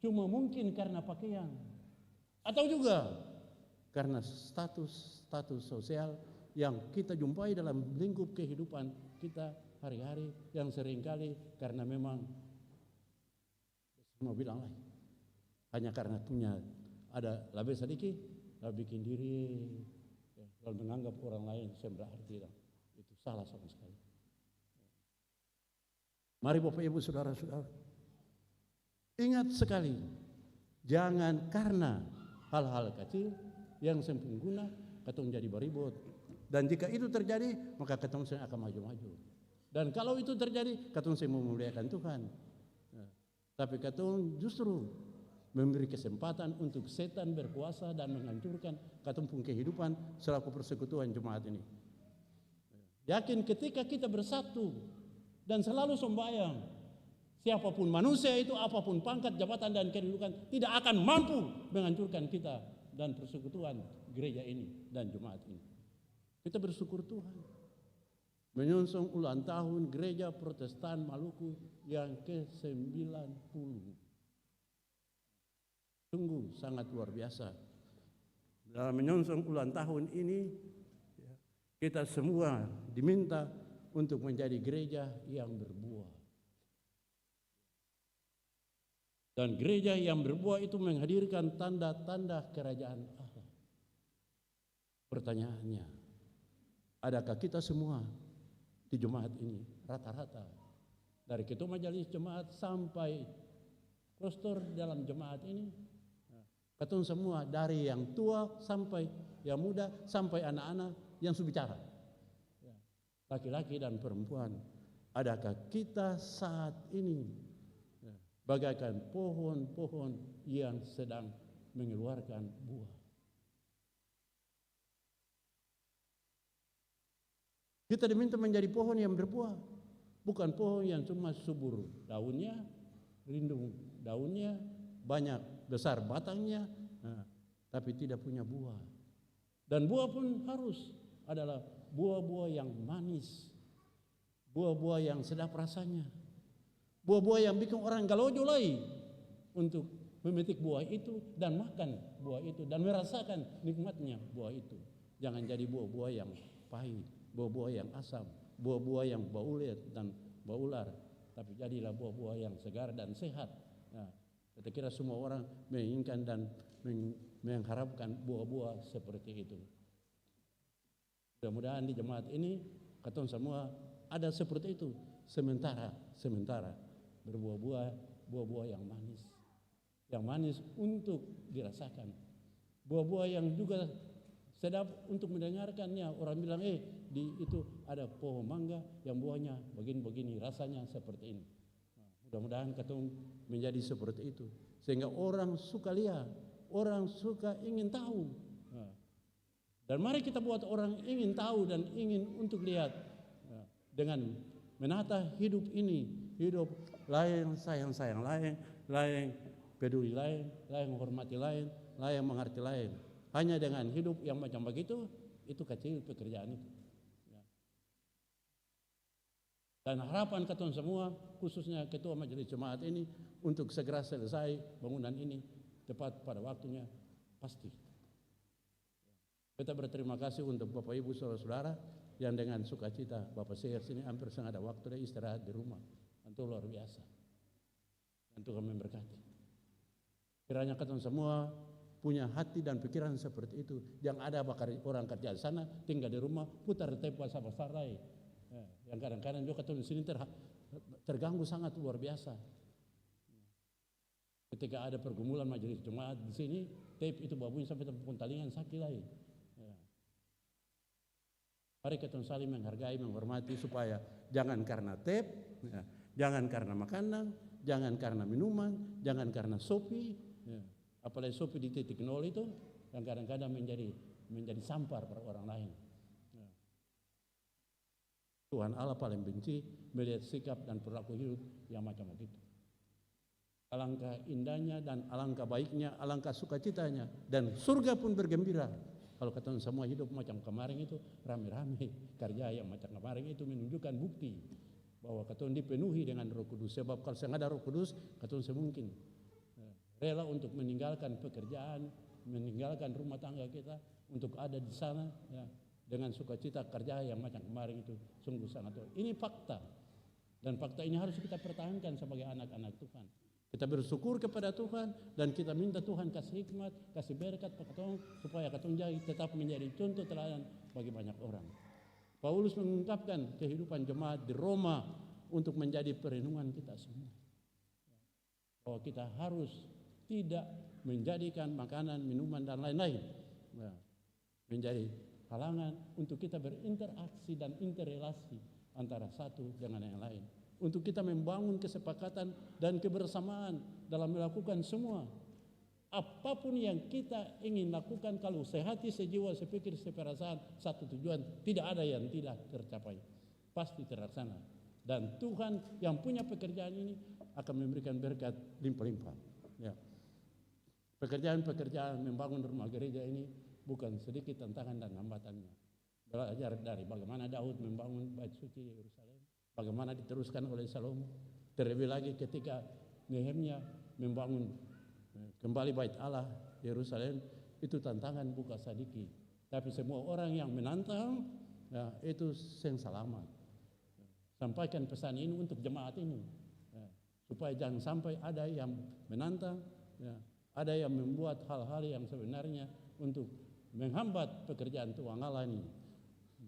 cuma mungkin karena pakaian, atau juga karena status sosial yang kita jumpai dalam lingkup kehidupan kita hari-hari, yang seringkali karena memang semua bilang lagi, hanya karena punya ada lebih sedikit, lalu bikin diri, lalu menganggap orang lain berarti, itu salah sama sekali. Mari Bapak, Ibu, saudara-saudara, ingat sekali, jangan karena hal-hal kecil yang sempurna katong jadi beribut. Dan jika itu terjadi, maka katong akan maju-maju. Dan kalau itu terjadi, katong memuliakan Tuhan. Tapi katong justru memberi kesempatan untuk setan berkuasa dan menghancurkan katong pun kehidupan selaku persekutuan jemaat ini. Yakin ketika kita bersatu dan selalu sembahyang, siapapun manusia itu, apapun pangkat, jabatan, dan kedudukan, tidak akan mampu menghancurkan kita dan persekutuan gereja ini dan jemaat ini. Kita bersyukur Tuhan menyongsong ulang tahun Gereja Protestan Maluku yang ke-90. Sungguh sangat luar biasa. Dalam menyongsong ulang tahun ini, kita semua diminta untuk menjadi gereja yang berbuah. Dan gereja yang berbuah itu menghadirkan tanda-tanda kerajaan Allah. Pertanyaannya, adakah kita semua di jemaat ini rata-rata dari ketua majelis jemaat sampai pastor dalam jemaat ini, katong semua dari yang tua sampai yang muda sampai anak-anak yang sudah bicara, laki-laki dan perempuan. Adakah kita saat ini bagaikan pohon-pohon yang sedang mengeluarkan buah? Kita diminta menjadi pohon yang berbuah, bukan pohon yang cuma subur daunnya, lindung daunnya, banyak besar batangnya, tapi tidak punya buah. Dan buah pun harus adalah buah-buah yang manis, buah-buah yang sedap rasanya, buah-buah yang bikin orang galojolai untuk memetik buah itu dan makan buah itu dan merasakan nikmatnya buah itu. Jangan jadi buah-buah yang pahit, buah-buah yang asam, buah-buah yang bau ulet dan bau ular, tapi jadilah buah-buah yang segar dan sehat. Saya kira semua orang menginginkan dan mengharapkan buah-buah seperti itu. Mudah-mudahan di jemaat ini katong semua ada seperti itu. Sementara berbuah-buah yang manis untuk dirasakan. Buah-buah yang juga sedap untuk mendengarkannya. Orang bilang, di itu ada pohon mangga yang buahnya begini-begini, rasanya seperti ini. Mudah-mudahan katong menjadi seperti itu, sehingga orang suka lihat, orang suka ingin tahu. Dan mari kita buat orang ingin tahu dan ingin untuk lihat, dengan menata hidup ini, hidup lain, sayang-sayang lain, lain peduli lain, lain menghormati lain, lain mengerti lain. Hanya dengan hidup yang macam begitu, itu kecil pekerjaan itu. Dan harapan katong semua, khususnya ketua majelis jemaat ini, untuk segera selesai bangunan ini tepat pada waktunya, pasti. Kita berterima kasih untuk Bapak Ibu saudara-saudara yang dengan sukacita Bapak Seher sini hampir setengah ada waktu dia istirahat di rumah. Itu luar biasa. Dan Tuhan memberkati. Kiranya katong semua punya hati dan pikiran seperti itu. Yang ada bakar orang kerja di sana, tinggal di rumah, putar tepa sama sarai. Yang kadang-kadang juga katong di sini terganggu sangat luar biasa. Ketika ada pergumulan majelis jemaat di sini, tape itu babunyi sampai tepung talingan sakit lagi. Mari kita saling menghargai, menghormati supaya jangan karena tape, jangan karena makanan, jangan karena minuman, jangan karena sopi, apalagi sopi di titik nol itu yang kadang-kadang menjadi sampar pada orang lain. Tuhan Allah paling benci melihat sikap dan perilaku hidup yang macam begitu. Alangkah indahnya dan alangkah baiknya, alangkah sukacitanya, dan surga pun bergembira kalau katong semua hidup macam kemarin itu rame-rame. Kerja yang macam kemarin itu menunjukkan bukti bahwa katong dipenuhi dengan Roh Kudus. Sebab kalau tidak ada Roh Kudus, katong semungkin rela untuk meninggalkan pekerjaan, meninggalkan rumah tangga kita untuk ada di sana, dengan sukacita kerja yang macam kemarin itu sungguh sangat. Ini fakta, dan fakta ini harus kita pertahankan sebagai anak-anak Tuhan. Kita bersyukur kepada Tuhan dan kita minta Tuhan kasih hikmat, kasih berkat pada katong supaya katong tetap menjadi contoh teladan bagi banyak orang. Paulus mengungkapkan kehidupan jemaat di Roma untuk menjadi perenungan kita semua. Bahwa kita harus tidak menjadikan makanan, minuman dan lain-lain menjadi halangan untuk kita berinteraksi dan interrelasi antara satu dengan yang lain. Untuk kita membangun kesepakatan dan kebersamaan dalam melakukan semua. Apapun yang kita ingin lakukan, kalau sehati, sejiwa, sepikir, seperasaan, satu tujuan, tidak ada yang tidak tercapai. Pasti terlaksana. Dan Tuhan yang punya pekerjaan ini akan memberikan berkat limpah-limpah. Pekerjaan-pekerjaan membangun rumah gereja ini bukan sedikit tantangan dan hambatannya. Belajar dari bagaimana Daud membangun bait suci Yerusalem, bagaimana diteruskan oleh Salomo, terlebih lagi ketika Nehemia membangun kembali bait Allah Yerusalem, itu tantangan bukan sedikit. Tapi semua orang yang menantang, itu yang selamat. Sampaikan pesan ini untuk jemaat ini, supaya jangan sampai ada yang menantang, ada yang membuat hal-hal yang sebenarnya untuk menghambat pekerjaan Tuhan Allah ini.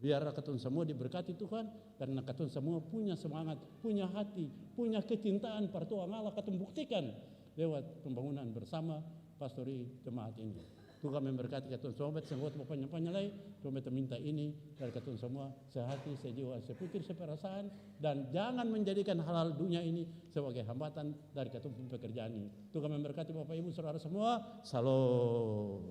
Biar katun semua diberkati Tuhan, karena katun semua punya semangat, punya hati, punya kecintaan per Tuhan Allah, katun buktikan lewat pembangunan bersama pastori jemaat ini. Tuhan memberkati katun semua, sehingga Bapak lagi, Tuhan minta ini dari katun semua, sehati, sejiwa, sepikir, seperasaan, dan jangan menjadikan hal-hal dunia ini sebagai hambatan dari katun pekerjaan ini. Tuhan memberkati Bapak Ibu Saudara semua. Salam.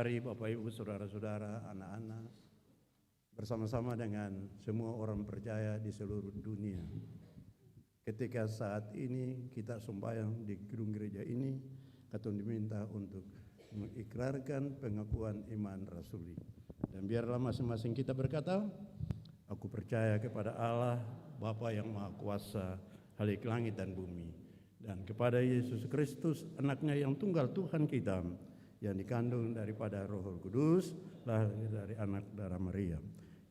Mari Bapak Ibu, Saudara-saudara, anak-anak, bersama-sama dengan semua orang percaya di seluruh dunia. Ketika saat ini kita sembahyang di gedung gereja ini, katong diminta untuk mengikrarkan pengakuan iman rasuli. Dan biarlah masing-masing kita berkata, aku percaya kepada Allah, Bapa yang Maha Kuasa, Khalik langit dan bumi, dan kepada Yesus Kristus, anaknya yang tunggal Tuhan kita, yang dikandung daripada Roh Kudus, lahir dari anak darah Maria,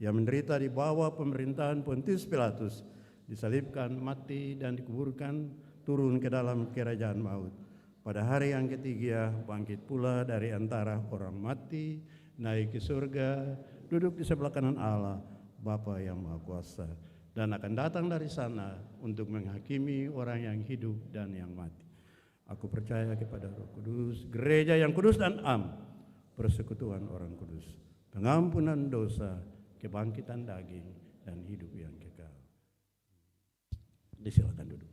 yang menderita di bawah pemerintahan Pontius Pilatus, disalibkan, mati, dan dikuburkan, turun ke dalam kerajaan maut. Pada hari yang ketiga, bangkit pula dari antara orang mati, naik ke surga, duduk di sebelah kanan Allah, Bapa yang Maha Kuasa, dan akan datang dari sana untuk menghakimi orang yang hidup dan yang mati. Aku percaya kepada Roh Kudus, gereja yang kudus dan am, persekutuan orang kudus, pengampunan dosa, kebangkitan daging, dan hidup yang kekal. Disilakan duduk.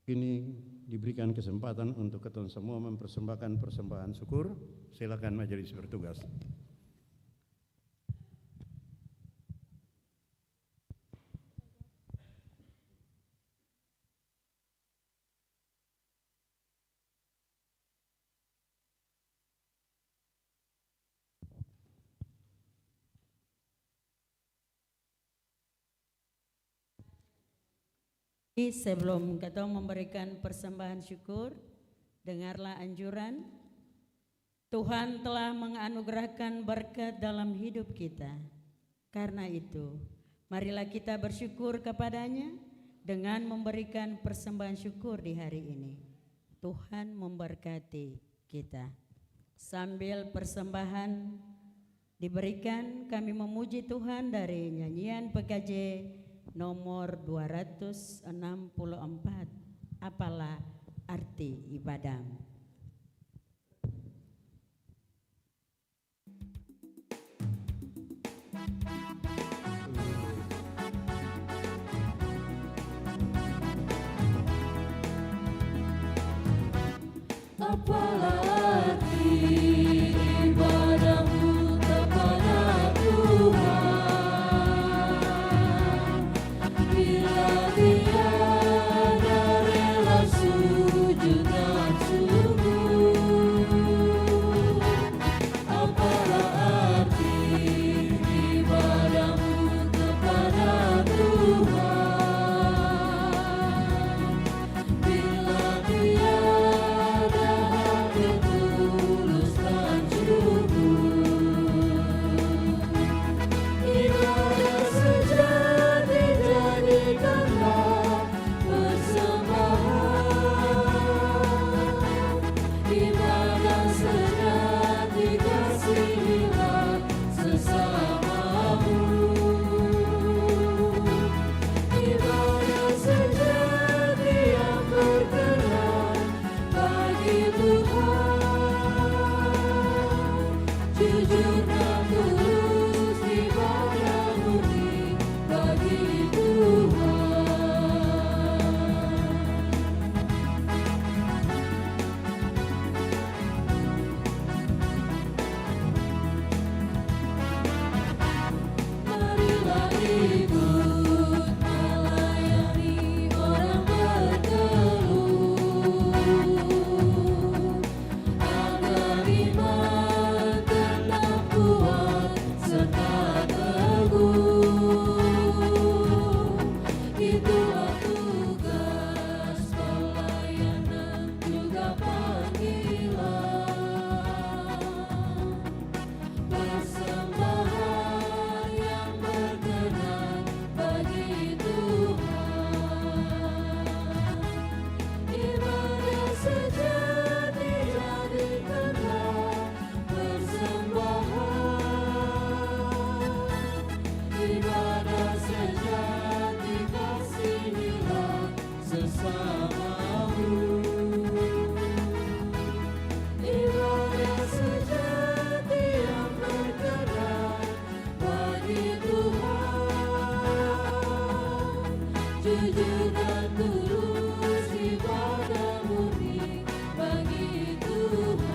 Kini diberikan kesempatan untuk kita semua mempersembahkan persembahan syukur. Silakan majelis bertugas. Sebelum kita memberikan persembahan syukur, dengarlah anjuran. Tuhan telah menganugerahkan berkat dalam hidup kita. Karena itu, marilah kita bersyukur kepadanya dengan memberikan persembahan syukur di hari ini. Tuhan memberkati kita. Sambil persembahan diberikan, kami memuji Tuhan dari nyanyian PKJ nomor 264, apalah arti ibadah. Apalah arti ibadahmu kepada Tuhan, bila tiada rela sujud dan sujud. Apalah arti ibadahmu kepada Tuhan, bila tiada hati tulus dan jujur. Ibadah sejati jadikanlah persembahan, ibadah sejati kasihilah sesamamu, ibadah sejati yang berkenan bagi Tuhan, jujur dan tulus ibadah murni bagi Tuhan. Marilah ikut melayani orang berkeluh, agar iman tetap kuat serta teguh. Itulah tugas pelayanan juga panggilan, persembahan yang berkenan bagi Tuhan. Ibadah sejati jadikanlah persembahan, ibadah sejati kasihilah sesamamu, ibadah sejati yang berkenan bagi Tuhan, jujur dan tulus ibadah murni bagi Tuhan.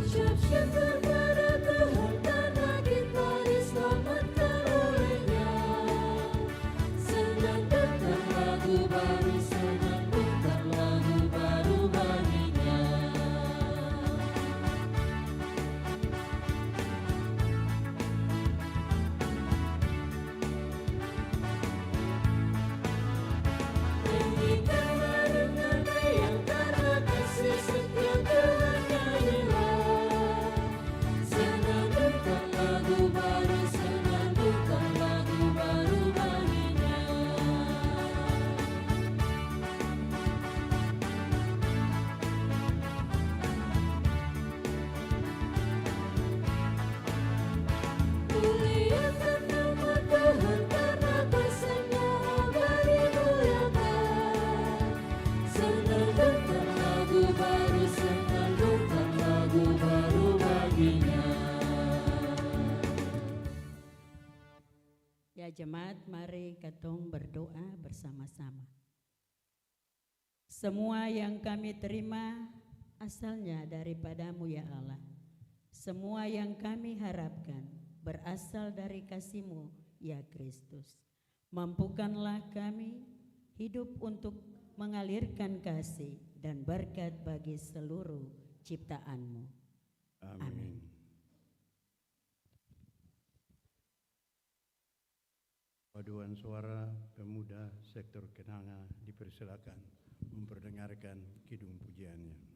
Ucap syukur pada Tuhan karena kita diselamatkan oleh-Nya. Senandungkan lagu baru, senandungkan lagu baru baginya. Nyanyikanlah dengan riang karena kasih setia Tuhan nyanyilah. Senandungkan lagu baru, senandungkan lagu baru baginya. Muliakan nama Tuhan karena kuasa-Nya abadi muliakan. Senandungkan lagu baru, senandungkan lagu baru baginya. Ya jemaat, mari katong berdoa bersama-sama. Semua yang kami terima asalnya daripada-Mu ya Allah. Semua yang kami harapkan berasal dari kasih-Mu ya Kristus. Mampukanlah kami hidup untuk mengalirkan kasih dan berkat bagi seluruh ciptaan-Mu. Amin. Paduan suara pemuda sektor Kenanga dipersilakan memperdengarkan kidung pujiannya.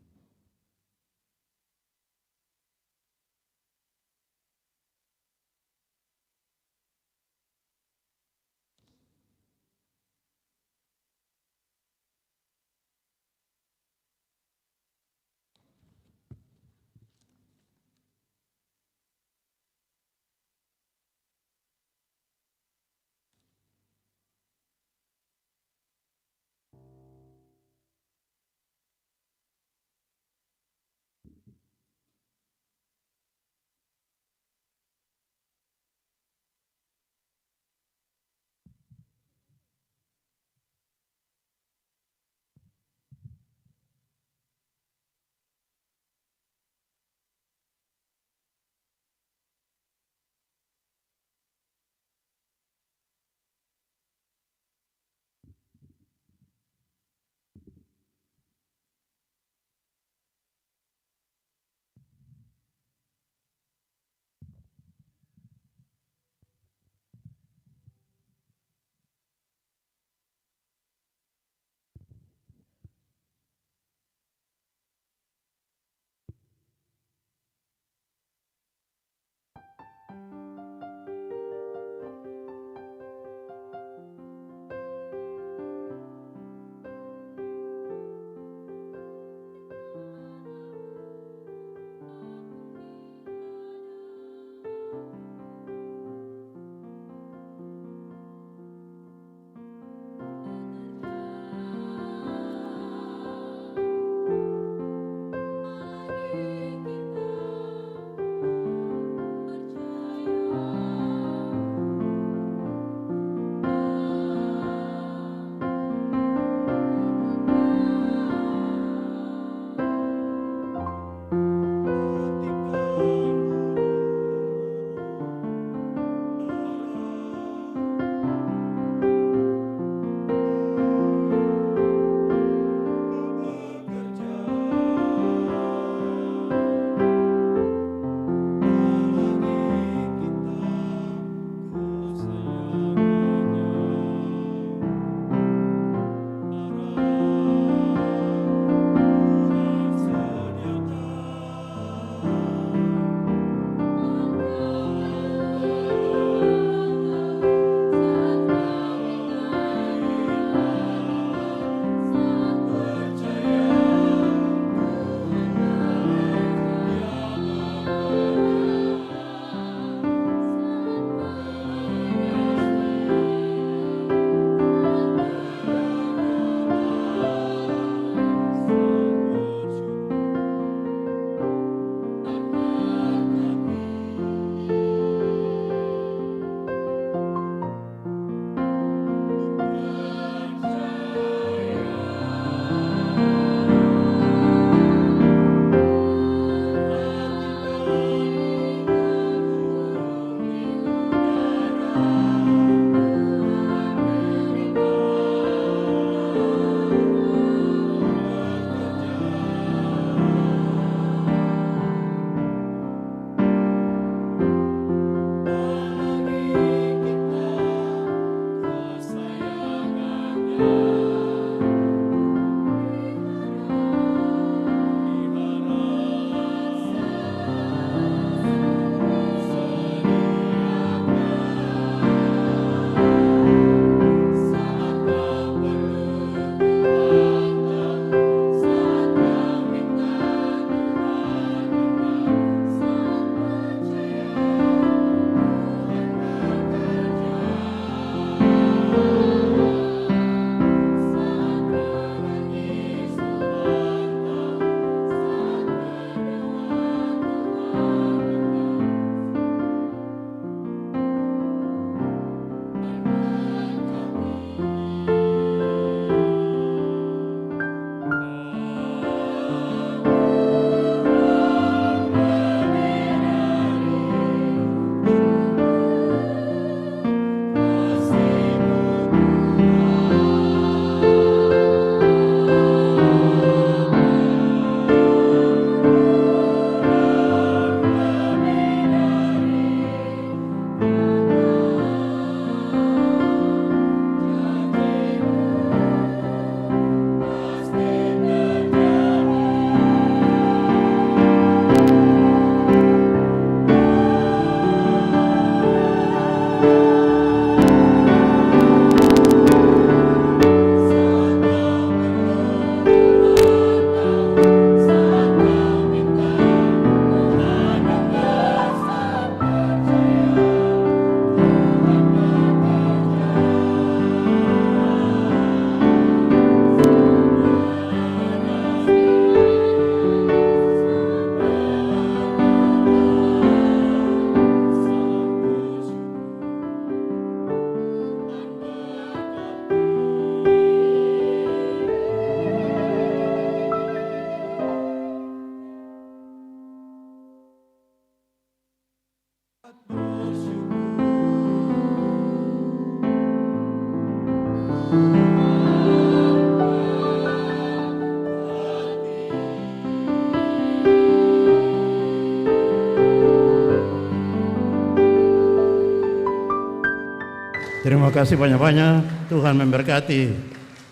Terima kasih banyak-banyak, Tuhan memberkati.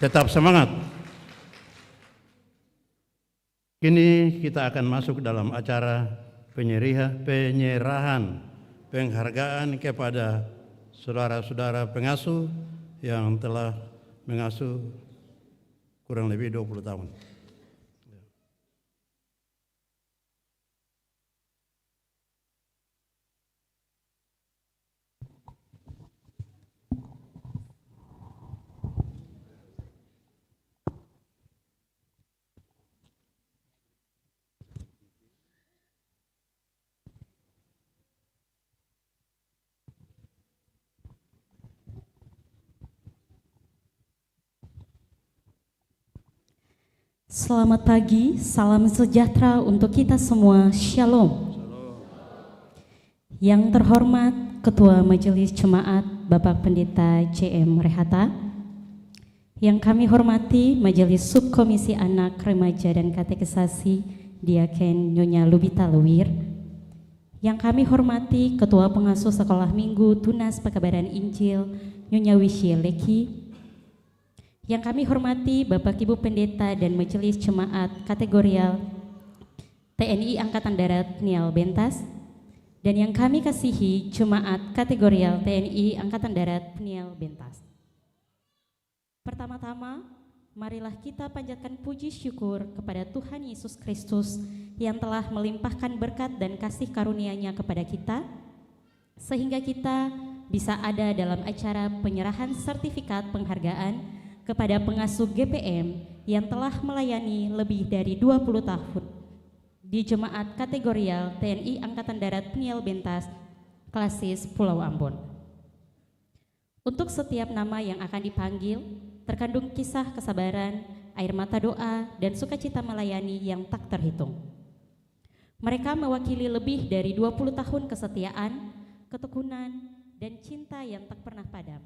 Tetap semangat. Kini kita akan masuk dalam acara penyerahan penghargaan kepada saudara-saudara pengasuh yang telah mengasuh kurang lebih 20 tahun. Selamat pagi, salam sejahtera untuk kita semua. Shalom. Yang terhormat Ketua Majelis Jemaat Bapak Pendeta J.M. Rehata, yang kami hormati Majelis Subkomisi Anak, Remaja dan Katekisasi Diaken Nyonya Lubita Lewir, yang kami hormati Ketua Pengasuh Sekolah Minggu Tunas Pekabaran Injil Nyonya Wisye Leki, yang kami hormati Bapak Ibu Pendeta dan Majelis Jemaat Kategorial TNI Angkatan Darat Nial Bentas, dan yang kami kasihi Jemaat Kategorial TNI Angkatan Darat Nial Bentas. Pertama-tama, marilah kita panjatkan puji syukur kepada Tuhan Yesus Kristus yang telah melimpahkan berkat dan kasih karunia-Nya kepada kita, sehingga kita bisa ada dalam acara penyerahan sertifikat penghargaan kepada pengasuh GPM yang telah melayani lebih dari 20 tahun di Jemaat Kategorial TNI Angkatan Darat Nial Bentas, Klasis Pulau Ambon. Untuk setiap nama yang akan dipanggil, terkandung kisah kesabaran, air mata doa, dan sukacita melayani yang tak terhitung. Mereka mewakili lebih dari 20 tahun kesetiaan, ketekunan, dan cinta yang tak pernah padam.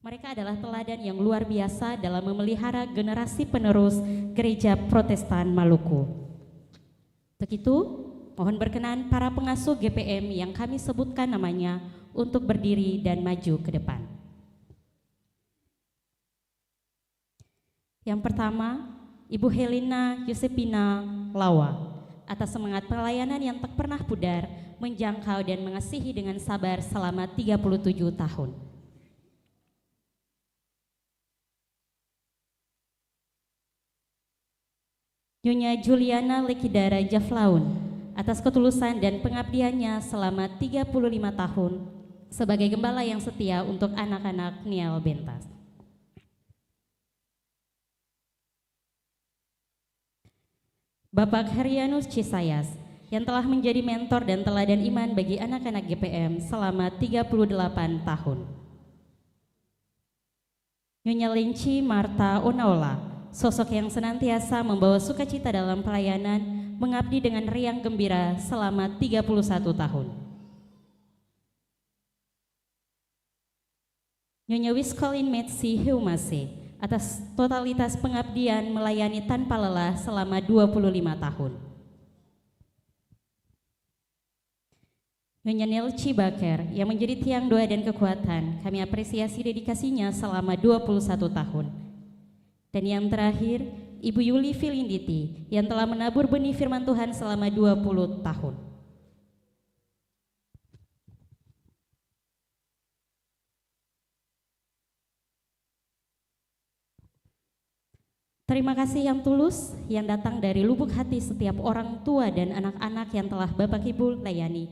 Mereka adalah teladan yang luar biasa dalam memelihara generasi penerus Gereja Protestan Maluku. Untuk itu, mohon berkenan para pengasuh GPM yang kami sebutkan namanya untuk berdiri dan maju ke depan. Yang pertama, Ibu Helena Yosepina Lawa, atas semangat pelayanan yang tak pernah pudar, menjangkau dan mengasihi dengan sabar selama 37 tahun. Nyonya Juliana Lekidara Jaflaun, atas ketulusan dan pengabdiannya selama 35 tahun sebagai gembala yang setia untuk anak-anak Nial Bentas. Bapak Herianus Cisayas, yang telah menjadi mentor dan teladan iman bagi anak-anak GPM selama 38 tahun. Nyonya Linci Marta Onaola, sosok yang senantiasa membawa sukacita dalam pelayanan, mengabdi dengan riang gembira selama 31 tahun. Nyonya Wiskolin Metsi Heumase, atas totalitas pengabdian melayani tanpa lelah selama 25 tahun. Nyonya Nelci Baker, yang menjadi tiang doa dan kekuatan, kami apresiasi dedikasinya selama 21 tahun. Dan yang terakhir, Ibu Yuli Filinditi yang telah menabur benih firman Tuhan selama 20 tahun. Terima kasih yang tulus yang datang dari lubuk hati setiap orang tua dan anak-anak yang telah Bapak Ibu layani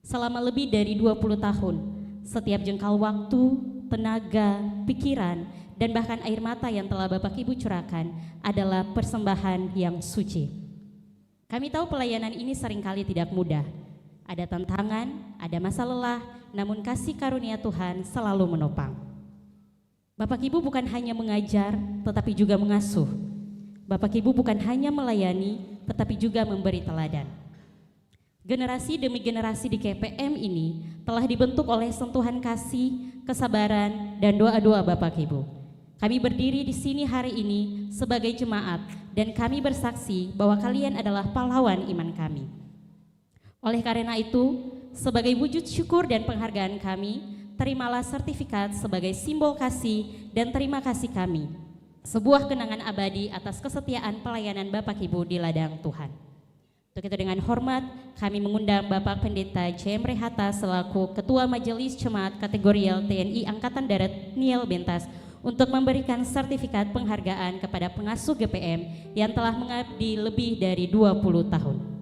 selama lebih dari 20 tahun. Setiap jengkal waktu, tenaga, pikiran, dan bahkan air mata yang telah Bapak Ibu curahkan adalah persembahan yang suci. Kami tahu pelayanan ini seringkali tidak mudah. Ada tantangan, ada masa lelah, namun kasih karunia Tuhan selalu menopang. Bapak Ibu bukan hanya mengajar, tetapi juga mengasuh. Bapak Ibu bukan hanya melayani, tetapi juga memberi teladan. Generasi demi generasi di KPM ini telah dibentuk oleh sentuhan kasih, kesabaran, dan doa-doa Bapak Ibu. Kami berdiri di sini hari ini sebagai jemaat dan kami bersaksi bahwa kalian adalah pahlawan iman kami. Oleh karena itu, sebagai wujud syukur dan penghargaan kami, terimalah sertifikat sebagai simbol kasih dan terima kasih kami. Sebuah kenangan abadi atas kesetiaan pelayanan Bapak Ibu di ladang Tuhan. Untuk itu dengan hormat kami mengundang Bapak Pendeta J.M. Rehata selaku Ketua Majelis Jemaat Kategorial TNI Angkatan Darat Niel Bentas untuk memberikan sertifikat penghargaan kepada pengasuh GPM yang telah mengabdi lebih dari 20 tahun.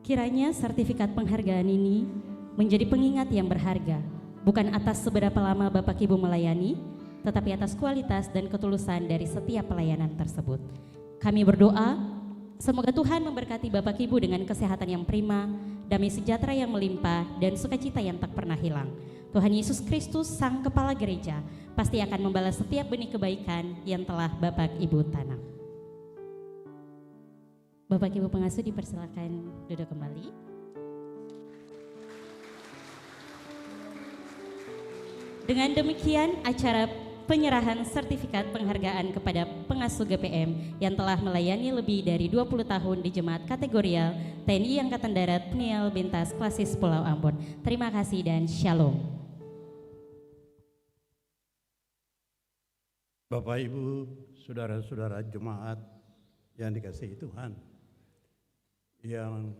Kiranya sertifikat penghargaan ini menjadi pengingat yang berharga, bukan atas seberapa lama Bapak Ibu melayani, tetapi atas kualitas dan ketulusan dari setiap pelayanan tersebut. Kami berdoa, semoga Tuhan memberkati Bapak Ibu dengan kesehatan yang prima, damai sejahtera yang melimpah, dan sukacita yang tak pernah hilang. Tuhan Yesus Kristus, Sang Kepala Gereja, pasti akan membalas setiap benih kebaikan yang telah Bapak Ibu tanam. Bapak Ibu pengasuh dipersilakan duduk kembali. Dengan demikian acara penyerahan sertifikat penghargaan kepada pengasuh GPM yang telah melayani lebih dari 20 tahun di Jemaat Kategorial TNI Angkatan Darat Niel Bentas Klasis Pulau Ambon. Terima kasih dan shalom. Bapak Ibu, saudara-saudara jemaat yang dikasihi Tuhan, yang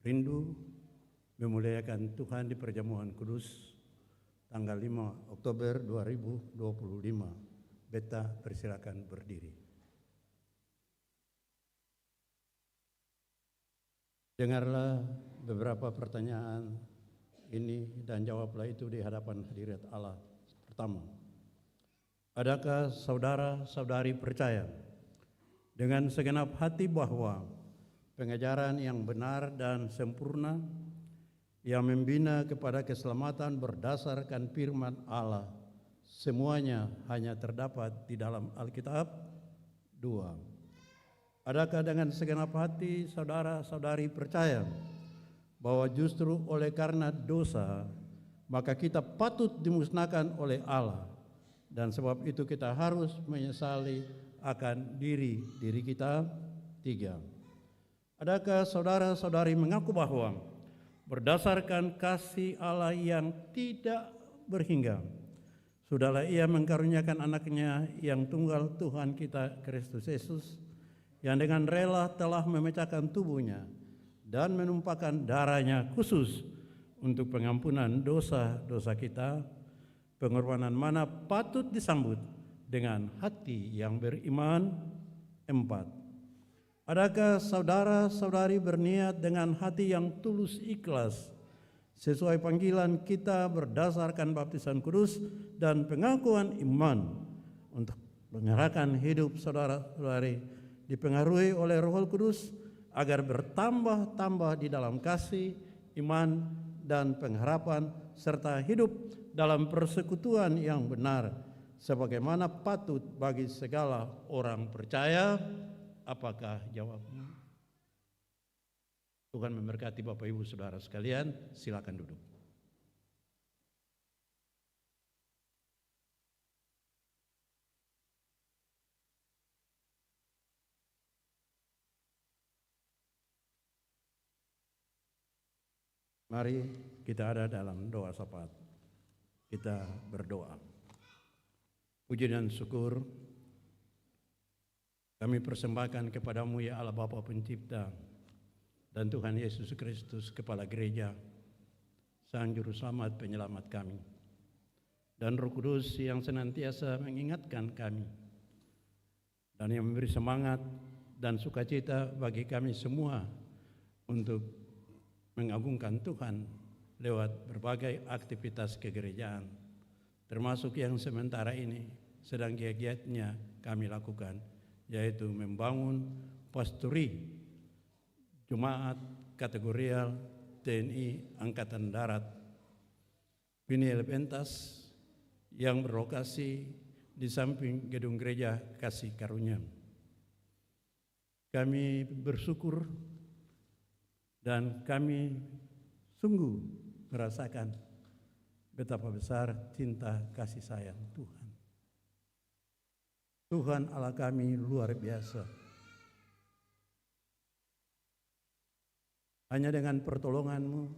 rindu memuliakan Tuhan di perjamuan kudus tanggal 5 Oktober 2025. Beta persilakan berdiri. Dengarlah beberapa pertanyaan ini dan jawablah itu di hadapan hadirat Allah. Pertama, adakah saudara-saudari percaya dengan segenap hati bahwa pengajaran yang benar dan sempurna yang membina kepada keselamatan berdasarkan firman Allah semuanya hanya terdapat di dalam Alkitab? 2. Adakah dengan segenap hati saudara-saudari percaya bahwa justru oleh karena dosa maka kita patut dimusnahkan oleh Allah, dan sebab itu kita harus menyesali akan diri kita? 3. Adakah saudara-saudari mengaku bahwa berdasarkan kasih Allah yang tidak berhingga, sudahlah Ia mengkaruniakan anaknya yang tunggal Tuhan kita Kristus Yesus, yang dengan rela telah memecahkan tubuhnya dan menumpahkan darahnya khusus untuk pengampunan dosa-dosa kita, pengorbanan mana patut disambut dengan hati yang beriman? 4. Adakah saudara-saudari berniat dengan hati yang tulus ikhlas sesuai panggilan kita berdasarkan baptisan kudus dan pengakuan iman untuk mengarahkan hidup saudara-saudari dipengaruhi oleh Roh Kudus agar bertambah-tambah di dalam kasih, iman, dan pengharapan serta hidup dalam persekutuan yang benar sebagaimana patut bagi segala orang percaya? Apakah jawabnya? Tuhan memberkati Bapak Ibu Saudara sekalian, silakan duduk. Mari kita ada dalam doa syafaat. Kita berdoa. Puji dan syukur kami persembahkan kepadamu ya Allah Bapa Pencipta dan Tuhan Yesus Kristus Kepala Gereja, Sang Juru Selamat Penyelamat kami, dan Roh Kudus yang senantiasa mengingatkan kami dan yang memberi semangat dan sukacita bagi kami semua untuk mengagungkan Tuhan lewat berbagai aktivitas kegerejaan, termasuk yang sementara ini sedang giat-giatnya kami lakukan, yaitu membangun pasturi Jemaat Kategorial TNI Angkatan Darat Piniel Pentas yang berlokasi di samping gedung gereja Kasih Karunia. Kami bersyukur dan kami sungguh merasakan betapa besar cinta kasih sayang Tuhan. Tuhan Allah kami luar biasa. Hanya dengan pertolongan-Mu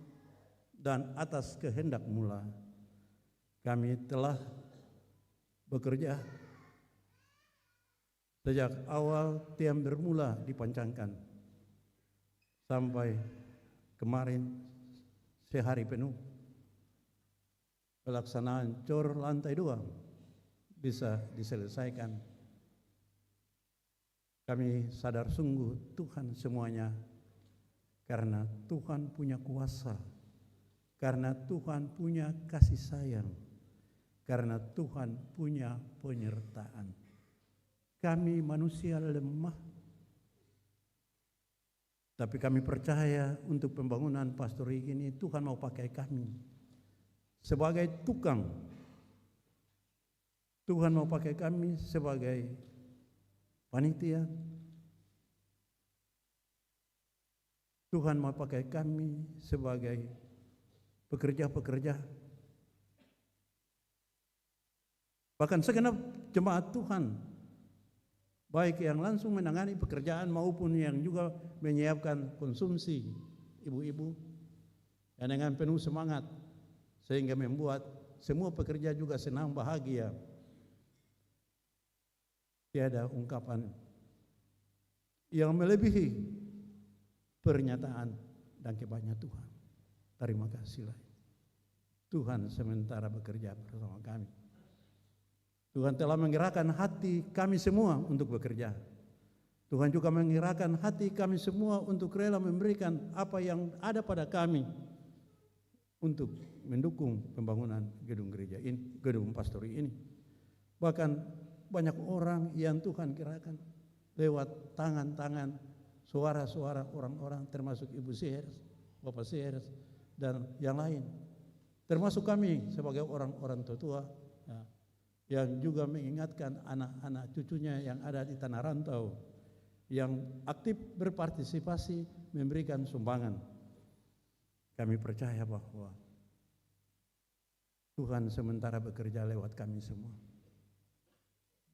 dan atas kehendak-Mu lah kami telah bekerja sejak awal tiang bermula dipancangkan sampai kemarin sehari penuh pelaksanaan cor lantai 2 bisa diselesaikan. Kami sadar sungguh Tuhan semuanya, karena Tuhan punya kuasa, karena Tuhan punya kasih sayang, karena Tuhan punya penyertaan. Kami manusia lemah, tapi kami percaya untuk pembangunan pastori ini Tuhan mau pakai kami sebagai tukang. Tuhan mau pakai kami sebagai panitia. Tuhan mau pakai kami sebagai pekerja-pekerja. Bahkan segenap jemaat Tuhan, baik yang langsung menangani pekerjaan maupun yang juga menyiapkan konsumsi ibu-ibu, dan dengan penuh semangat sehingga membuat semua pekerja juga senang bahagia. Tiada ungkapan yang melebihi pernyataan dan kebanyakan Tuhan. Terima kasihlah Tuhan sementara bekerja bersama kami. Tuhan telah menggerakkan hati kami semua untuk bekerja. Tuhan juga menggerakkan hati kami semua untuk rela memberikan apa yang ada pada kami untuk mendukung pembangunan gedung gereja ini, gedung pastori ini. Bahkan banyak orang yang Tuhan gerakkan lewat tangan-tangan, suara-suara orang-orang, termasuk Ibu Seher, Bapak Seher, dan yang lain. Termasuk kami sebagai orang-orang tua yang juga mengingatkan anak-anak cucunya yang ada di tanah rantau, yang aktif berpartisipasi memberikan sumbangan. Kami percaya bahwa Tuhan sementara bekerja lewat kami semua.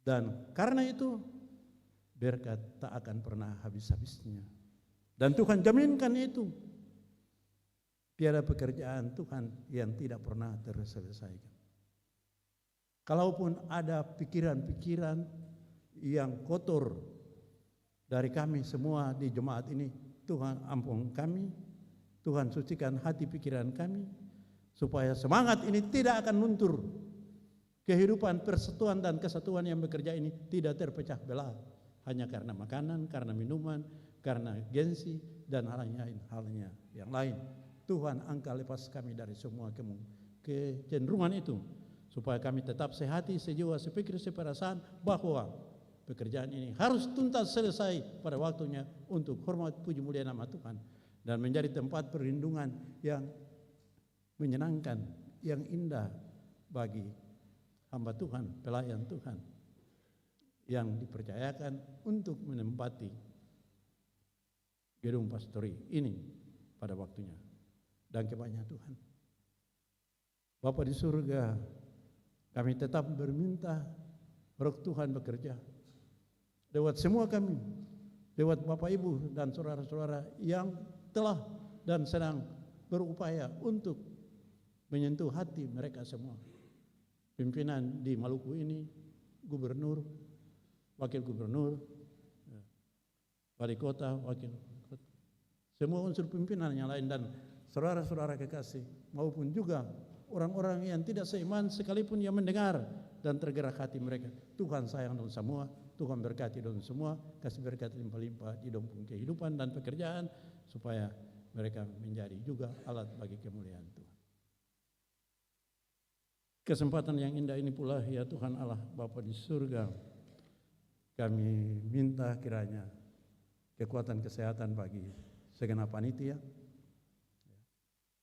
Dan karena itu berkat tak akan pernah habis-habisnya. Dan Tuhan jaminkan itu. Tiada pekerjaan Tuhan yang tidak pernah terselesaikan. Kalaupun ada pikiran-pikiran yang kotor dari kami semua di jemaat ini, Tuhan ampun kami, Tuhan sucikan hati pikiran kami, supaya semangat ini tidak akan luntur. Kehidupan persatuan dan kesatuan yang bekerja ini tidak terpecah belah hanya karena makanan, karena minuman, karena gengsi dan halnya yang lain. Tuhan angkat lepas kami dari semua kecenderungan itu, supaya kami tetap sehati, sejiwa, sepikir, seperasaan bahwa pekerjaan ini harus tuntas selesai pada waktunya untuk hormat puji mulia nama Tuhan dan menjadi tempat perlindungan yang menyenangkan, yang indah bagi hamba Tuhan, pelayan Tuhan yang dipercayakan untuk menempati gedung pastori ini pada waktunya dan kebanyakan Tuhan. Bapa di surga, kami tetap berminta Roh Tuhan bekerja lewat semua kami, lewat Bapak Ibu dan saudara-saudara yang telah dan sedang berupaya untuk menyentuh hati mereka semua. Pimpinan di Maluku ini, gubernur, wakil gubernur, wali kota, wakil kota, semua unsur pimpinan yang lain dan saudara-saudara kekasih, maupun juga orang-orang yang tidak seiman sekalipun yang mendengar dan tergerak hati mereka. Tuhan sayang don semua, Tuhan berkati don semua, kasih berkat limpah-limpah di dompung kehidupan dan pekerjaan, supaya mereka menjadi juga alat bagi kemuliaan Tuhan. Kesempatan yang indah ini pula ya Tuhan Allah Bapa di surga, kami minta kiranya kekuatan kesehatan bagi segenap panitia,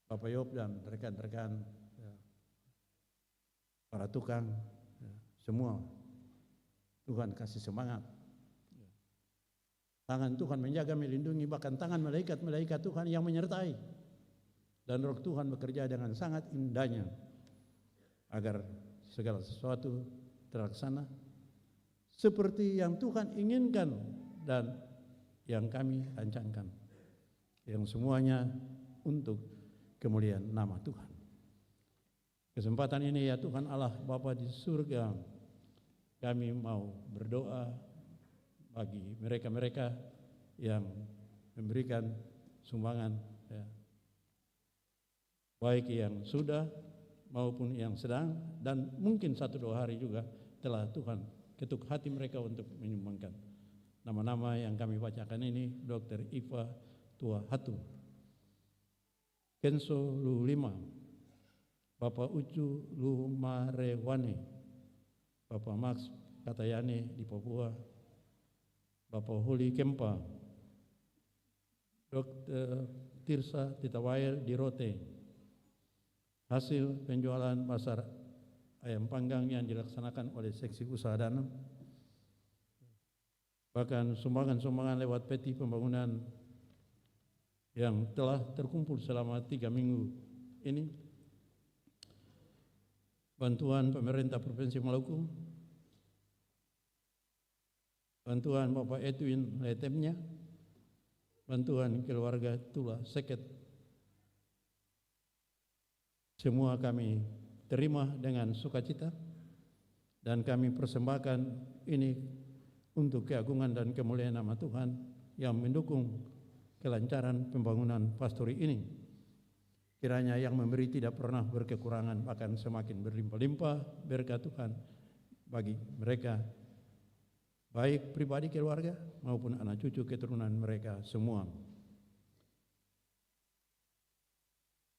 Bapak Yob dan rekan-rekan, ya, para tukang, ya, semua Tuhan kasih semangat. Ya. Tangan Tuhan menjaga, melindungi, bahkan tangan malaikat-malaikat Tuhan yang menyertai. Dan Roh Tuhan bekerja dengan sangat indahnya agar segala sesuatu terlaksana seperti yang Tuhan inginkan dan yang kami rancangkan. Yang semuanya untuk kemuliaan nama Tuhan. Kesempatan ini ya Tuhan Allah Bapa di surga, kami mau berdoa bagi mereka-mereka yang memberikan sumbangan, ya, baik yang sudah maupun yang sedang, dan mungkin 1-2 hari juga telah Tuhan ketuk hati mereka untuk menyumbangkan. Nama-nama yang kami bacakan ini: Dr. Iva Tua Hatu, Kenso Lulima, Bapak Ucu Lumarewane, Bapak Max Katayane di Papua, Bapak Huli Kempa, Dr. Tirsa Titawail di Rote. Hasil penjualan pasar ayam panggang yang dilaksanakan oleh seksi usaha Danam, bahkan sumbangan-sumbangan lewat peti pembangunan yang telah terkumpul selama 3 minggu ini, bantuan pemerintah Provinsi Maluku, bantuan Bapak Edwin Letemnya, bantuan keluarga Tula Seket, semua kami terima dengan sukacita dan kami persembahkan ini untuk keagungan dan kemuliaan nama Tuhan yang mendukung kelancaran pembangunan pastori ini. Kiranya yang memberi tidak pernah berkekurangan, bahkan semakin berlimpah-limpah berkat Tuhan bagi mereka, baik pribadi keluarga maupun anak cucu keturunan mereka semua.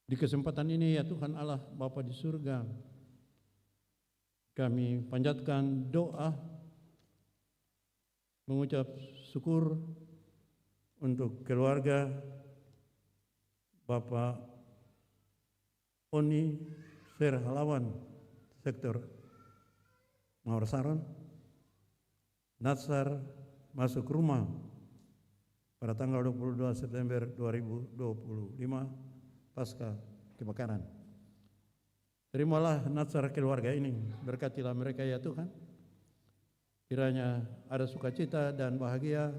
Di kesempatan ini ya Tuhan Allah Bapa di surga, kami panjatkan doa mengucap syukur untuk keluarga Bapak Oni Serhalawan sektor Mawar Saron. Natsar masuk rumah pada tanggal 22 September 2025 pasca kebakaran. Terimalah Natsar keluarga ini, berkatilah mereka ya Tuhan. Kiranya ada sukacita dan bahagia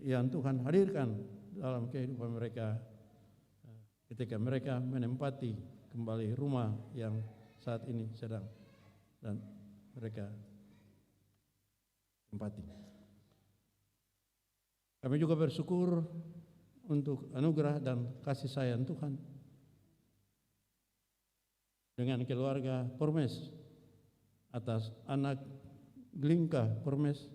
yang Tuhan hadirkan dalam kehidupan mereka ketika mereka menempati kembali rumah yang saat ini sedang dan mereka tempati. Kami juga bersyukur untuk anugerah dan kasih sayang Tuhan dengan keluarga Pormes atas anak Glingka Pormes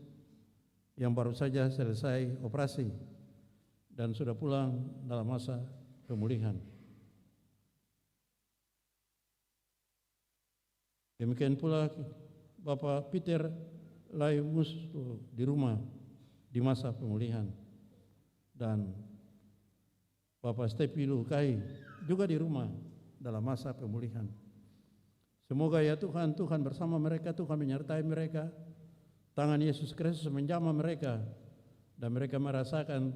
yang baru saja selesai operasi dan sudah pulang dalam masa pemulihan. Demikian pula Bapak Peter Laimus di rumah di masa pemulihan, dan Bapak Stepi Lukai juga di rumah dalam masa pemulihan. Semoga ya Tuhan, Tuhan bersama mereka, Tuhan menyertai mereka, tangan Yesus Kristus menjamah mereka, dan mereka merasakan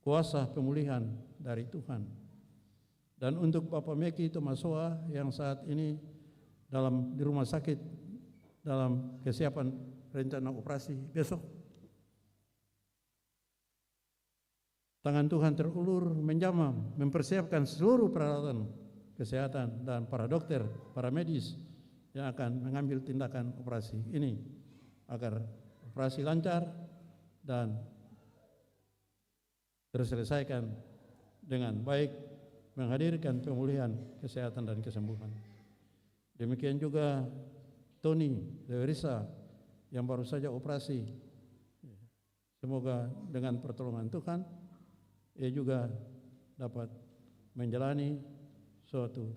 kuasa pemulihan dari Tuhan. Dan untuk Bapak Meki Tomasoa yang saat ini di rumah sakit dalam kesiapan rencana operasi besok, tangan Tuhan terulur menjamah, mempersiapkan seluruh peralatan kesehatan dan para dokter, para medis yang akan mengambil tindakan operasi ini agar operasi lancar dan terselesaikan dengan baik, menghadirkan pemulihan kesehatan dan kesembuhan. Demikian juga Tony Dewerisa yang baru saja operasi. Semoga dengan pertolongan Tuhan ia juga dapat menjalani suatu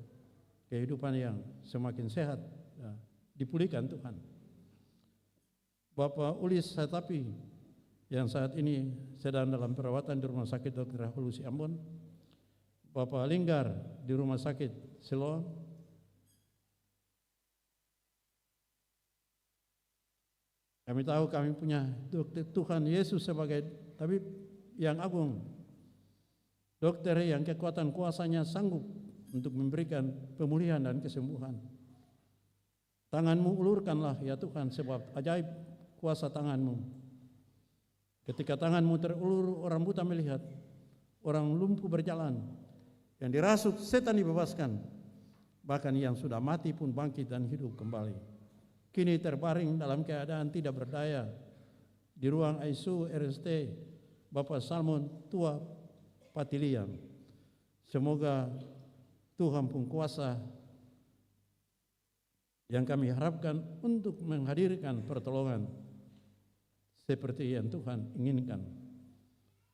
kehidupan yang semakin sehat, ya, dipulihkan Tuhan. Bapak Ulis Satapi yang saat ini sedang dalam perawatan di Rumah Sakit Dr. Hulusi Ambon, Bapak Linggar di Rumah Sakit Siloam, kami tahu kami punya Tuhan Yesus sebagai tabib yang agung, dokter yang kekuatan kuasanya sanggup untuk memberikan pemulihan dan kesembuhan. Tangan-Mu ulurkanlah ya Tuhan, sebab ajaib kuasa tangan-Mu. Ketika tangan-Mu terulur, orang buta melihat, orang lumpuh berjalan, yang dirasuk setan dibebaskan, bahkan yang sudah mati pun bangkit dan hidup kembali. Kini terbaring dalam keadaan tidak berdaya di ruang ICU RST Bapak Salmon Tua Patilian. Semoga Tuhan pun kuasa yang kami harapkan untuk menghadirkan pertolongan seperti yang Tuhan inginkan.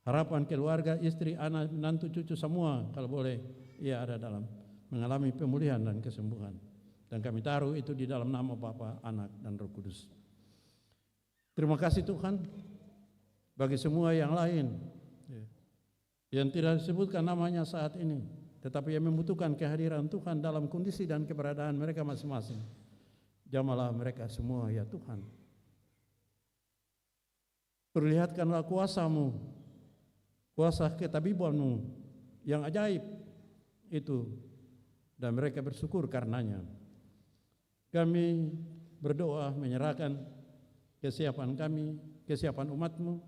Harapan keluarga, istri, anak, menantu, cucu semua kalau boleh ia ada dalam mengalami pemulihan dan kesembuhan. Dan kami taruh itu di dalam nama Bapa, Anak, dan Roh Kudus. Terima kasih Tuhan bagi semua yang lain yang tidak disebutkan namanya saat ini, tetapi yang membutuhkan kehadiran Tuhan dalam kondisi dan keberadaan mereka masing-masing. Jamalah mereka semua ya Tuhan. Perlihatkanlah kuasa-Mu, kuasa ketabiban-Mu yang ajaib itu, dan mereka bersyukur karenanya. Kami berdoa menyerahkan kesiapan kami, kesiapan umat-Mu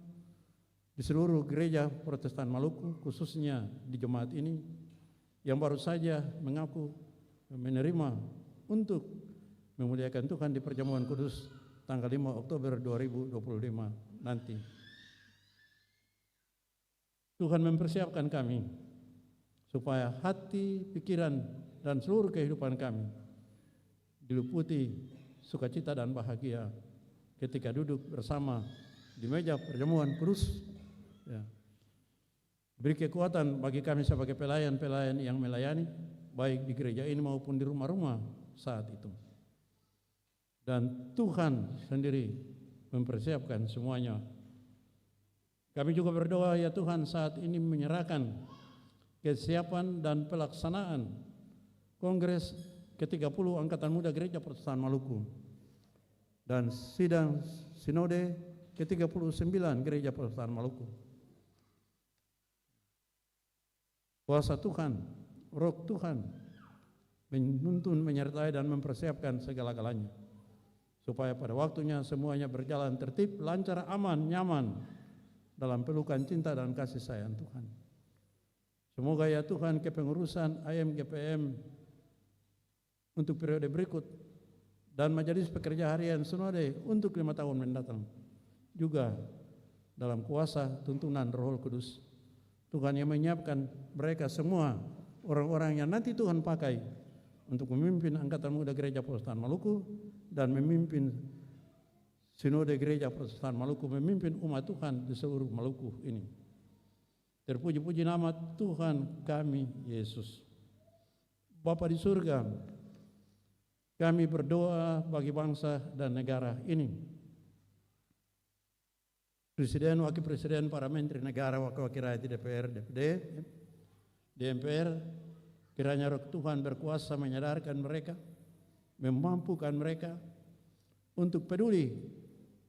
di seluruh gereja Protestan Maluku, khususnya di jemaat ini yang baru saja mengaku menerima untuk memuliakan Tuhan di perjamuan kudus tanggal 5 Oktober 2025 nanti. Tuhan mempersiapkan kami supaya hati, pikiran, dan seluruh kehidupan kami diliputi sukacita dan bahagia ketika duduk bersama di meja perjamuan kudus. Ya. Beri kekuatan bagi kami sebagai pelayan-pelayan yang melayani, baik di gereja ini maupun di rumah-rumah saat itu. Dan Tuhan sendiri mempersiapkan semuanya. Kami juga berdoa ya Tuhan saat ini menyerahkan kesiapan dan pelaksanaan Kongres ke-30 Angkatan Muda Gereja Protestan Maluku dan sidang sinode ke-39 Gereja Protestan Maluku. Kuasa Tuhan, Roh Tuhan menuntun, menyertai dan mempersiapkan segala-galanya supaya pada waktunya semuanya berjalan tertib, lancar, aman, nyaman dalam pelukan cinta dan kasih sayang Tuhan. Semoga ya Tuhan kepengurusan IMGPM untuk periode berikut dan Majelis Pekerja Harian Sinode untuk 5 tahun mendatang juga dalam kuasa tuntunan Roh Kudus. Tuhan yang menyiapkan mereka semua orang-orang yang nanti Tuhan pakai untuk memimpin Angkatan Muda Gereja Protestan Maluku dan memimpin Sinode Gereja Protestan Maluku, memimpin umat Tuhan di seluruh Maluku ini. Terpuji-puji nama Tuhan kami Yesus. Bapa di surga, kami berdoa bagi bangsa dan negara ini. Presiden, Wakil Presiden, para Menteri Negara, Wakil-Wakil Rakyat di DPR, DPD, di MPR, kiranya Roh Tuhan berkuasa menyadarkan mereka, memampukan mereka untuk peduli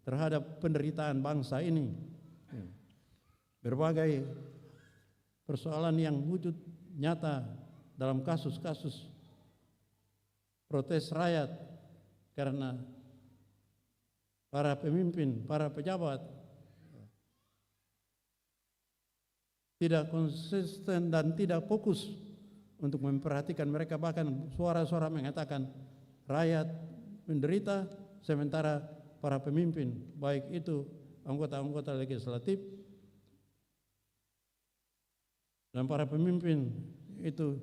terhadap penderitaan bangsa ini. Berbagai persoalan yang wujud nyata dalam kasus-kasus protes rakyat karena para pemimpin, para pejabat tidak konsisten dan tidak fokus untuk memperhatikan mereka, bahkan suara-suara mengatakan rakyat menderita sementara para pemimpin, baik itu anggota-anggota legislatif dan para pemimpin itu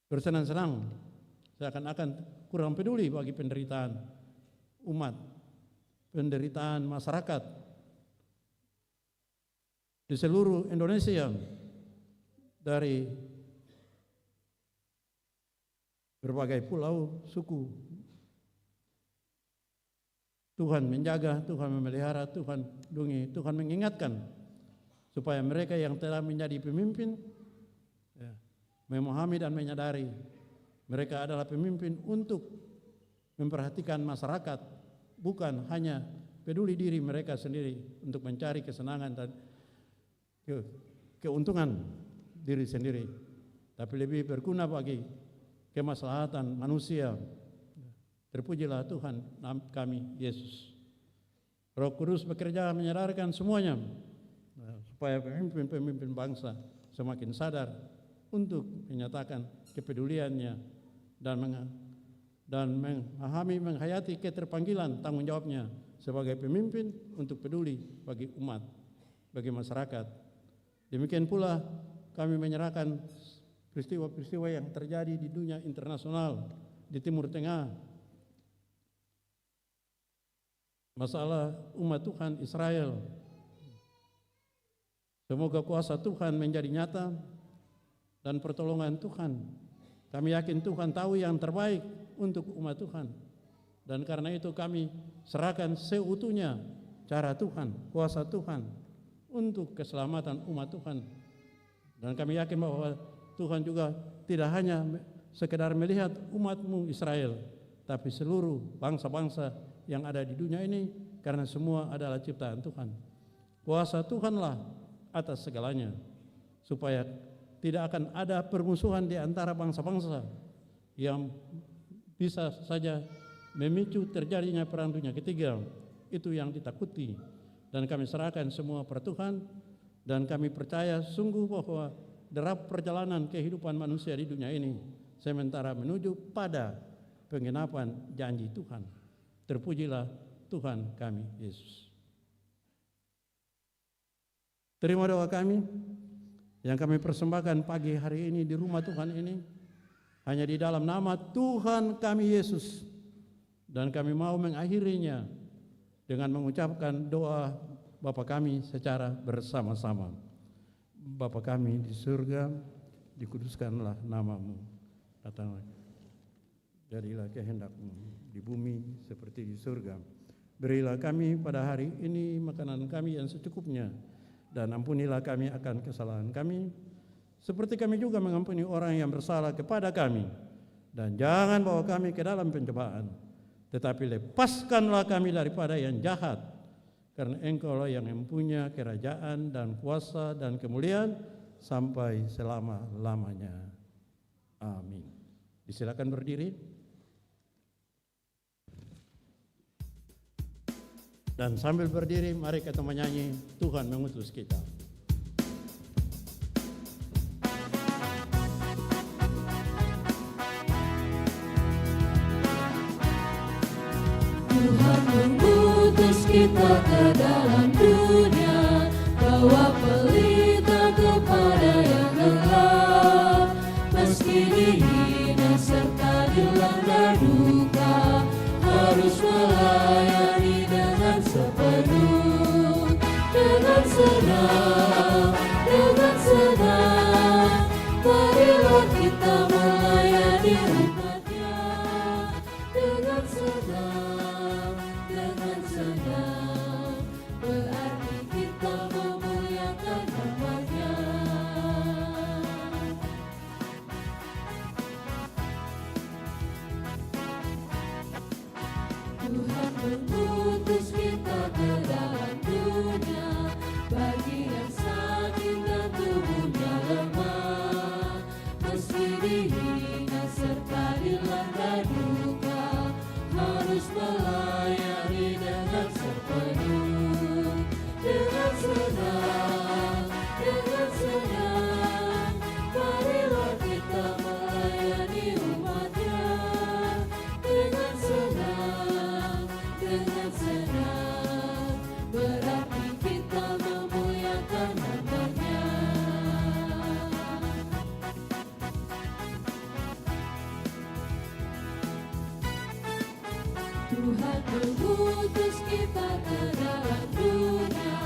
bersenang-senang, seakan-akan kurang peduli bagi penderitaan umat, penderitaan masyarakat di seluruh Indonesia, dari berbagai pulau, suku. Tuhan menjaga, Tuhan memelihara, Tuhan lindungi, Tuhan mengingatkan supaya mereka yang telah menjadi pemimpin memahami dan menyadari mereka adalah pemimpin untuk memperhatikan masyarakat, bukan hanya peduli diri mereka sendiri untuk mencari kesenangan dan keuntungan diri sendiri, tapi lebih berguna bagi kemaslahatan manusia. Terpujilah Tuhan kami Yesus. Roh Kudus bekerja menyadarkan semuanya supaya pemimpin-pemimpin bangsa semakin sadar untuk menyatakan kepeduliannya dan memahami, menghayati keterpanggilan tanggung jawabnya sebagai pemimpin untuk peduli bagi umat, bagi masyarakat. Demikian pula kami menyerahkan peristiwa-peristiwa yang terjadi di dunia internasional, di Timur Tengah, masalah umat Tuhan Israel. Semoga kuasa Tuhan menjadi nyata dan pertolongan Tuhan. Kami yakin Tuhan tahu yang terbaik untuk umat Tuhan. Dan karena itu kami serahkan seutuhnya cara Tuhan, kuasa Tuhan untuk keselamatan umat Tuhan. Dan kami yakin bahwa Tuhan juga tidak hanya sekedar melihat umat-Mu Israel, tapi seluruh bangsa-bangsa yang ada di dunia ini, karena semua adalah ciptaan Tuhan. Kuasa Tuhanlah atas segalanya, supaya tidak akan ada permusuhan di antara bangsa-bangsa yang bisa saja memicu terjadinya perang dunia ketiga. Itu yang ditakuti, dan kami serahkan semua per Tuhan, dan kami percaya sungguh bahwa derap perjalanan kehidupan manusia di dunia ini sementara menuju pada penggenapan janji Tuhan. Terpujilah Tuhan kami Yesus. Terima doa kami yang kami persembahkan pagi hari ini di rumah Tuhan ini hanya di dalam nama Tuhan kami Yesus, dan kami mau mengakhirinya dengan mengucapkan doa Bapa kami secara bersama-sama. Bapa kami di surga, dikuduskanlah nama-Mu, datanglah, jadilah kehendak-Mu di bumi seperti di surga. Berilah kami pada hari ini makanan kami yang secukupnya, dan ampunilah kami akan kesalahan kami, seperti kami juga mengampuni orang yang bersalah kepada kami. Dan jangan bawa kami ke dalam pencobaan, tetapi lepaskanlah kami daripada yang jahat, karena Engkau-lah yang mempunyai kerajaan dan kuasa dan kemuliaan sampai selama-lamanya. Amin. Disilakan berdiri. Dan sambil berdiri, mari kita menyanyi Tuhan mengutus kita. Tuhan mengutus kita ke dalam dunia, bawa pelita kepada yang gelap. Meski dihina serta dilanda duka, harus melayani dengan sepenuh, dengan senang, dengan senang. Marilah kita melayani umat-Nya dengan senang, dengan senang. Berarti kita memuliakan nama-Nya. Tuhan mengutus kita ke dalam dunia, bagi yang sakit dan tubuhnya lemah. Meski dihina serta dilanda duka, harus melayani dengan sepenuh, dengan senang, dengan senang. Marilah kita melayani umat-Nya dengan senang, dengan senang. Berarti kita memuliakan nama-Nya. Tuhan mengutus kita ke dalam dunia,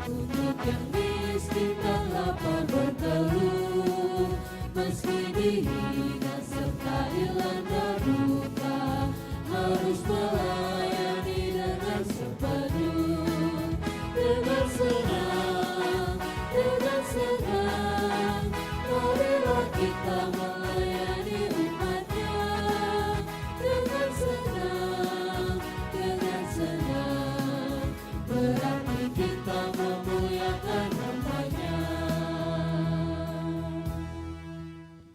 untuk yang miskin dan lapar berteluh. Meski dihina serta dilanda duka, harus melayani dengan sepenuh, dengan senang, dengan senang. Marilah kita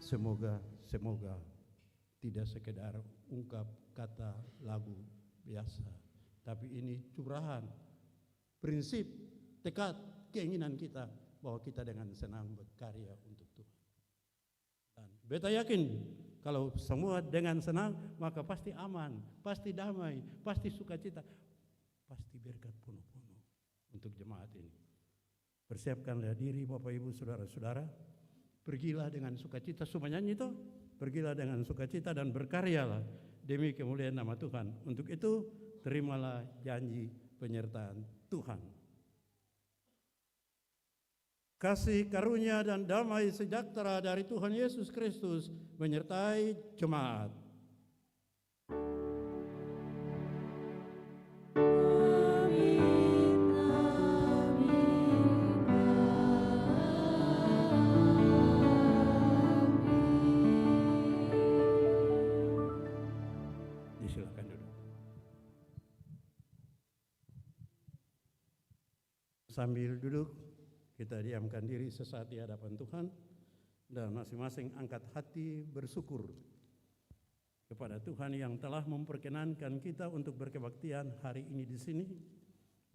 semoga tidak sekedar ungkap kata lagu biasa, tapi ini curahan prinsip, tekad, keinginan kita bahwa kita dengan senang berkarya untuk Tuhan. Dan beta yakin kalau semua dengan senang, maka pasti aman, pasti damai, pasti sukacita, pasti berkat penuh-penuh untuk jemaat ini. Persiapkanlah diri Bapak Ibu Saudara-saudara, pergilah dengan sukacita, semuanya itu, pergilah dengan sukacita dan berkaryalah demi kemuliaan nama Tuhan. Untuk itu, terimalah janji penyertaan Tuhan. Kasih karunia dan damai sejahtera dari Tuhan Yesus Kristus menyertai jemaat. Disilakan duduk. Sambil duduk, kita diamkan diri sesaat di hadapan Tuhan dan masing-masing angkat hati bersyukur kepada Tuhan yang telah memperkenankan kita untuk berkebaktian hari ini di sini,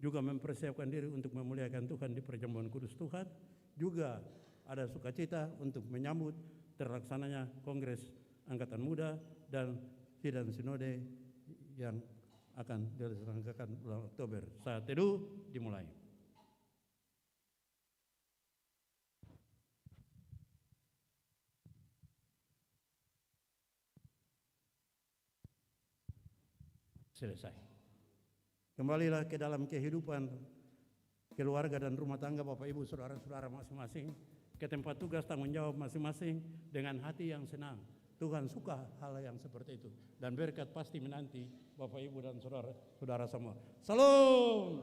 juga mempersiapkan diri untuk memuliakan Tuhan di perjamuan kudus Tuhan, juga ada sukacita untuk menyambut terlaksananya Kongres Angkatan Muda dan Sidang Sinode yang akan diselenggarakan bulan Oktober. Saat teduh dimulai. Selesai. Kembalilah ke dalam kehidupan keluarga dan rumah tangga Bapak Ibu Saudara-saudara masing-masing, ke tempat tugas tanggung jawab masing-masing dengan hati yang senang. Tuhan suka hal yang seperti itu dan berkat pasti menanti Bapak Ibu dan saudara-saudara semua. Salam.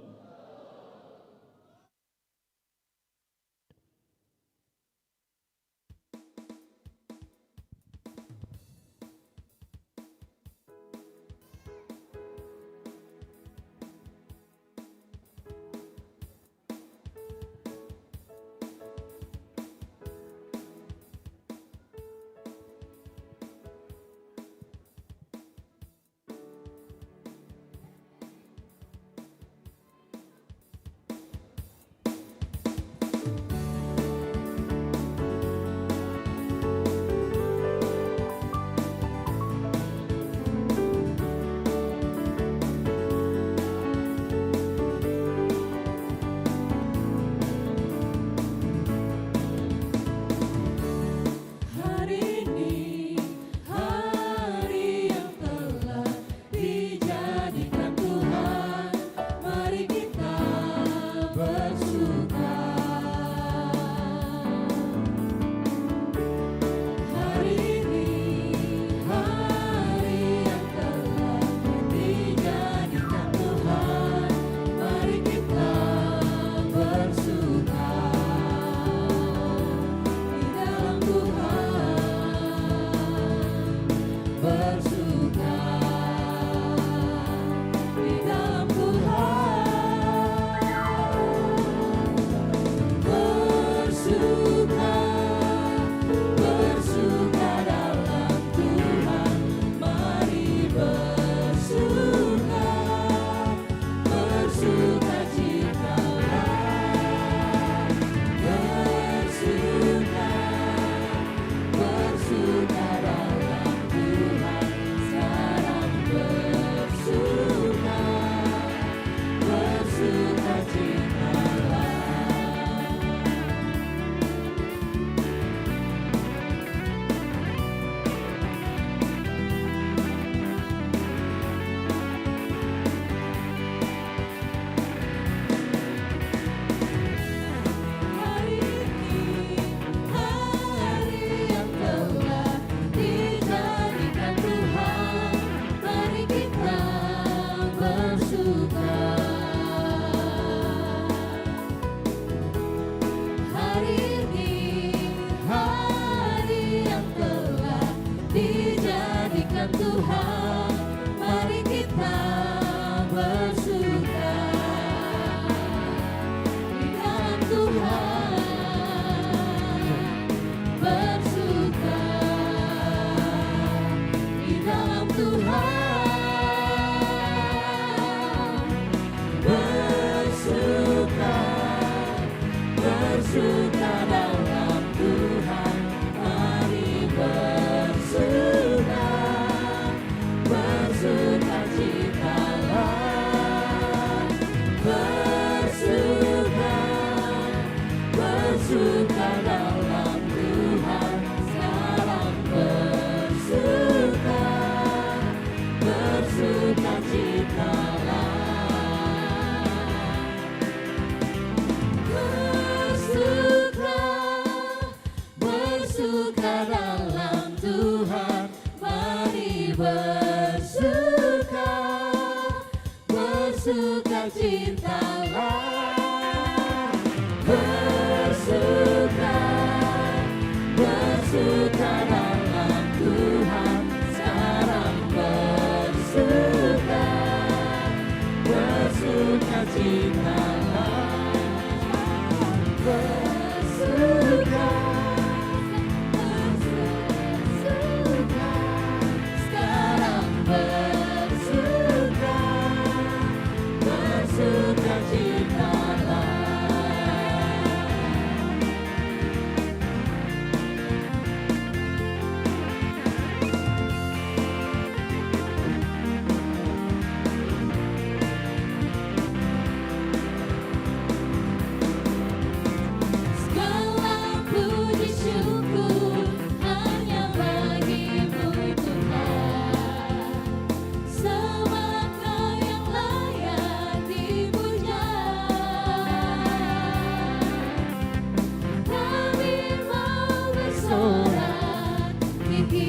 memiliki